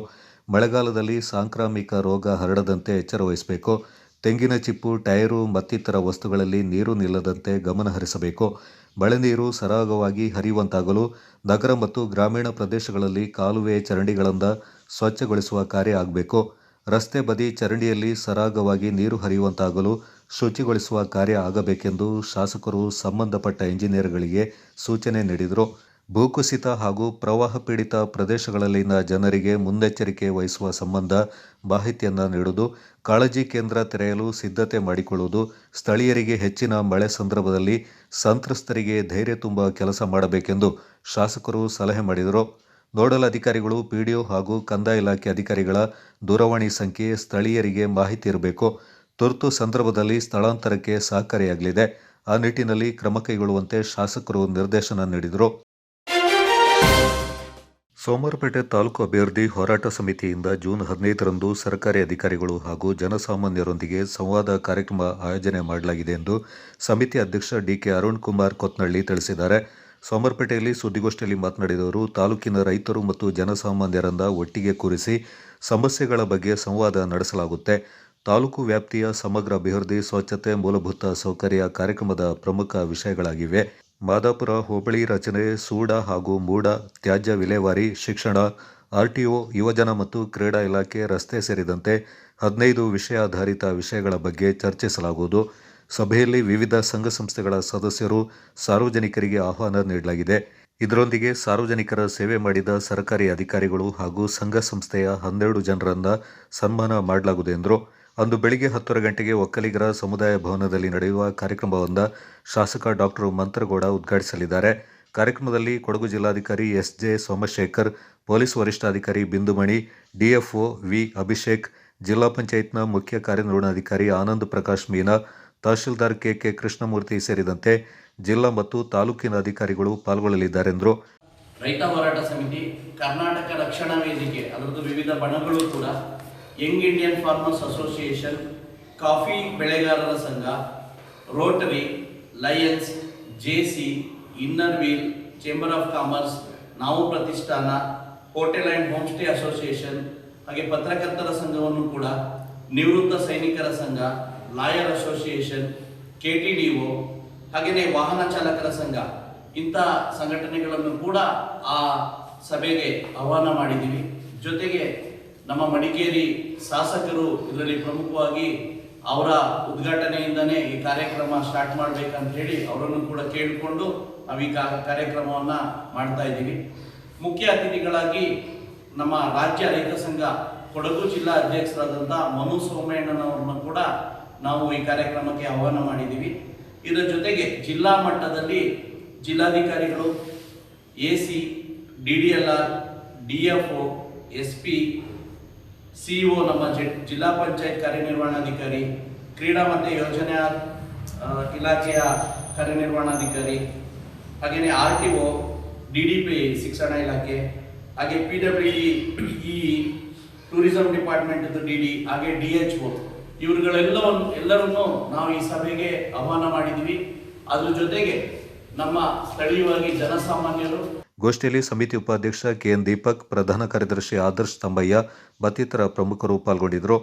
ಮಳೆಗಾಲದಲ್ಲಿ ಸಾಂಕ್ರಾಮಿಕ ರೋಗ ಹರಡದಂತೆ ಎಚ್ಚರ ವಹಿಸಬೇಕು. ತೆಂಗಿನ ಚಿಪ್ಪು, ಟೈರು ಮತ್ತಿತರ ವಸ್ತುಗಳಲ್ಲಿ ನೀರು ನಿಲ್ಲದಂತೆ ಗಮನ ಹರಿಸಬೇಕು. ಮಳೆ ನೀರು ಸರಾಗವಾಗಿ ಹರಿಯುವಂತಾಗಲು ನಗರ ಮತ್ತು ಗ್ರಾಮೀಣ ಪ್ರದೇಶಗಳಲ್ಲಿ ಕಾಲುವೆ, ಚರಂಡಿಗಳನ್ನು ಸ್ವಚ್ಛಗೊಳಿಸುವ ಕಾರ್ಯ ಆಗಬೇಕು. ರಸ್ತೆ ಬದಿ ಚರಂಡಿಯಲ್ಲಿ ಸರಾಗವಾಗಿ ನೀರು ಹರಿಯುವಂತಾಗಲು ಶುಚಿಗೊಳಿಸುವ ಕಾರ್ಯ ಆಗಬೇಕೆಂದು ಶಾಸಕರು ಸಂಬಂಧಪಟ್ಟ ಇಂಜಿನಿಯರ್ಗಳಿಗೆ ಸೂಚನೆ ನೀಡಿದರು. ಭೂಕುಸಿತ ಹಾಗೂ ಪ್ರವಾಹ ಪೀಡಿತ ಪ್ರದೇಶಗಳಲ್ಲಿನ ಜನರಿಗೆ ಮುನ್ನೆಚ್ಚರಿಕೆ ವಹಿಸುವ ಸಂಬಂಧ ಮಾಹಿತಿಯನ್ನು ನೀಡುವುದು, ಕಾಳಜಿ ಕೇಂದ್ರ ತೆರೆಯಲು ಸಿದ್ಧತೆ ಮಾಡಿಕೊಳ್ಳುವುದು, ಸ್ಥಳೀಯರಿಗೆ ಹೆಚ್ಚಿನ ಮಳೆ ಸಂದರ್ಭದಲ್ಲಿ ಸಂತ್ರಸ್ತರಿಗೆ ಧೈರ್ಯ ತುಂಬುವ ಕೆಲಸ ಮಾಡಬೇಕೆಂದು ಶಾಸಕರು ಸಲಹೆ ಮಾಡಿದರು. ನೋಡಲ್ ಅಧಿಕಾರಿಗಳು, PDO ಹಾಗೂ ಕಂದಾಯ ಇಲಾಖೆ ಅಧಿಕಾರಿಗಳ ದೂರವಾಣಿ ಸಂಖ್ಯೆ ಸ್ಥಳೀಯರಿಗೆ ಮಾಹಿತಿ ಇರಬೇಕು. ತುರ್ತು ಸಂದರ್ಭದಲ್ಲಿ ಸ್ಥಳಾಂತರಕ್ಕೆ ಸಹಕಾರಿಯಾಗಲಿದೆ. ಆ ನಿಟ್ಟಿನಲ್ಲಿ ಕ್ರಮ ಕೈಗೊಳ್ಳುವಂತೆ ಶಾಸಕರು ನಿರ್ದೇಶನ ನೀಡಿದರು. ಸೋಮವಾರಪೇಟೆ ತಾಲೂಕು ಅಭಿವೃದ್ಧಿ ಹೋರಾಟ ಸಮಿತಿಯಿಂದ ಜೂನ್ 15ರಂದು ಸರ್ಕಾರಿ ಅಧಿಕಾರಿಗಳು ಹಾಗೂ ಜನಸಾಮಾನ್ಯರೊಂದಿಗೆ ಸಂವಾದ ಕಾರ್ಯಕ್ರಮ ಆಯೋಜನೆ ಮಾಡಲಾಗಿದೆ ಎಂದು ಸಮಿತಿ ಅಧ್ಯಕ್ಷ ಡಿಕೆ ಅರುಣ್ ಕುಮಾರ್ ಕೊತ್ನಳ್ಳಿ ತಿಳಿಸಿದ್ದಾರೆ. ಸೋಮವಾರಪೇಟೆಯಲ್ಲಿ ಸುದ್ದಿಗೋಷ್ಠಿಯಲ್ಲಿ ಮಾತನಾಡಿದ ಅವರು, ತಾಲೂಕಿನ ರೈತರು ಮತ್ತು ಜನಸಾಮಾನ್ಯರನ್ನ ಒಟ್ಟಿಗೆ ಕೂರಿಸಿ ಸಮಸ್ಯೆಗಳ ಬಗ್ಗೆ ಸಂವಾದ ನಡೆಸಲಾಗುತ್ತೆ. ತಾಲೂಕು ವ್ಯಾಪ್ತಿಯ ಸಮಗ್ರ ಅಭಿವೃದ್ಧಿ, ಸ್ವಚ್ಛತೆ, ಮೂಲಭೂತ ಸೌಕರ್ಯ ಕಾರ್ಯಕ್ರಮದ ಪ್ರಮುಖ ವಿಷಯಗಳಾಗಿವೆ. ಮಾದಾಪುರ ಹೋಬಳಿ ರಚನೆ, ಸೂಡ ಹಾಗೂ ಮೂಡ ತ್ಯಾಜ್ಯ ವಿಲೇವಾರಿ, ಶಿಕ್ಷಣ, ಆರ್ಟಿಒ, ಯುವಜನ ಮತ್ತು ಕ್ರೀಡಾ ಇಲಾಖೆ, ರಸ್ತೆ ಸೇರಿದಂತೆ 15 ವಿಷಯಾಧಾರಿತ ವಿಷಯಗಳ ಬಗ್ಗೆ ಚರ್ಚಿಸಲಾಗುವುದು. ಸಭೆಯಲ್ಲಿ ವಿವಿಧ ಸಂಘ ಸಂಸ್ಥೆಗಳ ಸದಸ್ಯರು, ಸಾರ್ವಜನಿಕರಿಗೆ ಆಹ್ವಾನ ನೀಡಲಾಗಿದೆ. ಇದರೊಂದಿಗೆ ಸಾರ್ವಜನಿಕರ ಸೇವೆ ಮಾಡಿದ ಸರ್ಕಾರಿ ಅಧಿಕಾರಿಗಳು ಹಾಗೂ ಸಂಘ ಸಂಸ್ಥೆಯ 12 ಜನರನ್ನ ಸನ್ಮಾನ ಮಾಡಲಾಗುವುದು ಎಂದರು. ಅಂದು ಬೆಳಿಗ್ಗೆ 10 ಗಂಟೆಗೆ ಒಕ್ಕಲಿಗರ ಸಮುದಾಯ ಭವನದಲ್ಲಿ ನಡೆಯುವ ಕಾರ್ಯಕ್ರಮವನ್ನು ಶಾಸಕ ಡಾಕ್ಟರ್ ಮಂತ್ರಗೌಡ ಉದ್ಘಾಟಿಸಲಿದ್ದಾರೆ. ಕಾರ್ಯಕ್ರಮದಲ್ಲಿ ಕೊಡಗು ಜಿಲ್ಲಾಧಿಕಾರಿ ಎಸ್.ಜೆ. ಸೋಮಶೇಖರ್, ಪೊಲೀಸ್ ವರಿಷ್ಠಾಧಿಕಾರಿ ಬಿಂದುಮಣಿ, ಡಿಎಫ್ಒ ವಿ. ಅಭಿಷೇಕ್, ಜಿಲ್ಲಾ ಪಂಚಾಯತ್ನ ಮುಖ್ಯ ಕಾರ್ಯನಿರ್ವಹಣಾಧಿಕಾರಿ ಆನಂದ್ ಪ್ರಕಾಶ್ ಮೀನಾ, ತಹಶೀಲ್ದಾರ್ ಕೆ. ಕೃಷ್ಣಮೂರ್ತಿ ಸೇರಿದಂತೆ ಜಿಲ್ಲಾ ಮತ್ತು ತಾಲೂಕಿನ ಅಧಿಕಾರಿಗಳು ಪಾಲ್ಗೊಳ್ಳಲಿದ್ದಾರೆಂದರು. ರೈತ ಹೋರಾಟ ಸಮಿತಿ, ಕರ್ನಾಟಕ ರಕ್ಷಣಾ ವೇದಿಕೆ, ಅದರದ್ದು ವಿವಿಧ ಬಣಗಳು ಕೂಡ, young Indian farmers association, coffee ಬೆಳೆಗಾರರ ಸಂಘ, Rotary, Lions, JC, Inner Wheel, chamber of commerce, ನಾವು ಪ್ರತಿಷ್ಠಾನ, hotel and home stay association, ಹಾಗೆ ಪತ್ರಕರ್ತರ ಸಂಘವನ್ನು ಕೂಡ, ನಿವೃತ್ತ ಸೈನಿಕರ ಸಂಘ, ಲಾಯರ್ ಅಸೋಸಿಯೇಷನ್, KTDO, ಹಾಗೆಯೇ ವಾಹನ ಚಾಲಕರ ಸಂಘ, ಇಂಥ ಸಂಘಟನೆಗಳನ್ನು ಕೂಡ ಆ ಸಭೆಗೆ ಆಹ್ವಾನ ಮಾಡಿದ್ದೀವಿ. ಜೊತೆಗೆ ನಮ್ಮ ಮಡಿಕೇರಿ ಶಾಸಕರು ಇದರಲ್ಲಿ ಪ್ರಮುಖವಾಗಿ ಅವರ ಉದ್ಘಾಟನೆಯಿಂದನೇ ಈ ಕಾರ್ಯಕ್ರಮ ಸ್ಟಾರ್ಟ್ ಮಾಡಬೇಕಂತ ಹೇಳಿ ಅವರನ್ನು ಕೂಡ ಕೇಳಿಕೊಂಡು ನಾವು ಈ ಕಾರ್ಯಕ್ರಮವನ್ನು ಮಾಡ್ತಾ ಇದ್ದೀವಿ. ಮುಖ್ಯ ಅತಿಥಿಗಳಾಗಿ ನಮ್ಮ ರಾಜ್ಯ ರೈತ ಸಂಘ ಕೊಡಗು ಜಿಲ್ಲಾ ಅಧ್ಯಕ್ಷರಾದಂಥ ಮನು ಸೋಮಣ್ಣನವ್ರನ್ನ ಕೂಡ ನಾವು ಈ ಕಾರ್ಯಕ್ರಮಕ್ಕೆ ಆಹ್ವಾನ ಮಾಡಿದ್ದೀವಿ. ಇದರ ಜೊತೆಗೆ ಜಿಲ್ಲಾ ಮಟ್ಟದಲ್ಲಿ ಜಿಲ್ಲಾಧಿಕಾರಿಗಳು, AC, DDLR, DFO, SP, CO, ನಮ್ಮ ಜಿಲ್ಲಾ ಪಂಚಾಯತ್ ಕಾರ್ಯನಿರ್ವಹಣಾಧಿಕಾರಿ, ಕ್ರೀಡಾ ಮತ್ತು ಯೋಜನಾ ಇಲಾಖೆಯ ಕಾರ್ಯನಿರ್ವಹಣಾಧಿಕಾರಿ, ಹಾಗೆಯೇ RTO, DDP ಶಿಕ್ಷಣ ಇಲಾಖೆ, ಹಾಗೆ PWE, ಟೂರಿಸಂ ಡಿಪಾರ್ಟ್ಮೆಂಟ್ DD, ಹಾಗೆ DHO, ಇವರುಗಳೆಲ್ಲರನ್ನು ನಾವು ಈ ಸಭೆಗೆ ಆಹ್ವಾನ ಮಾಡಿದ್ದೀವಿ. ಅದ್ರ ಜೊತೆಗೆ ನಮ್ಮ ಸ್ಥಳೀಯವಾಗಿ ಜನಸಾಮಾನ್ಯರು. ಗೋಷ್ಠಿಯಲ್ಲಿ ಸಮಿತಿ ಉಪಾಧ್ಯಕ್ಷ KN ದೀಪಕ್, ಪ್ರಧಾನ ಕಾರ್ಯದರ್ಶಿ ಆದರ್ಶ್ ತಂಬಯ್ಯ ಮತ್ತಿತರ ಪ್ರಮುಖರು ಪಾಲ್ಗೊಂಡಿದ್ದರು.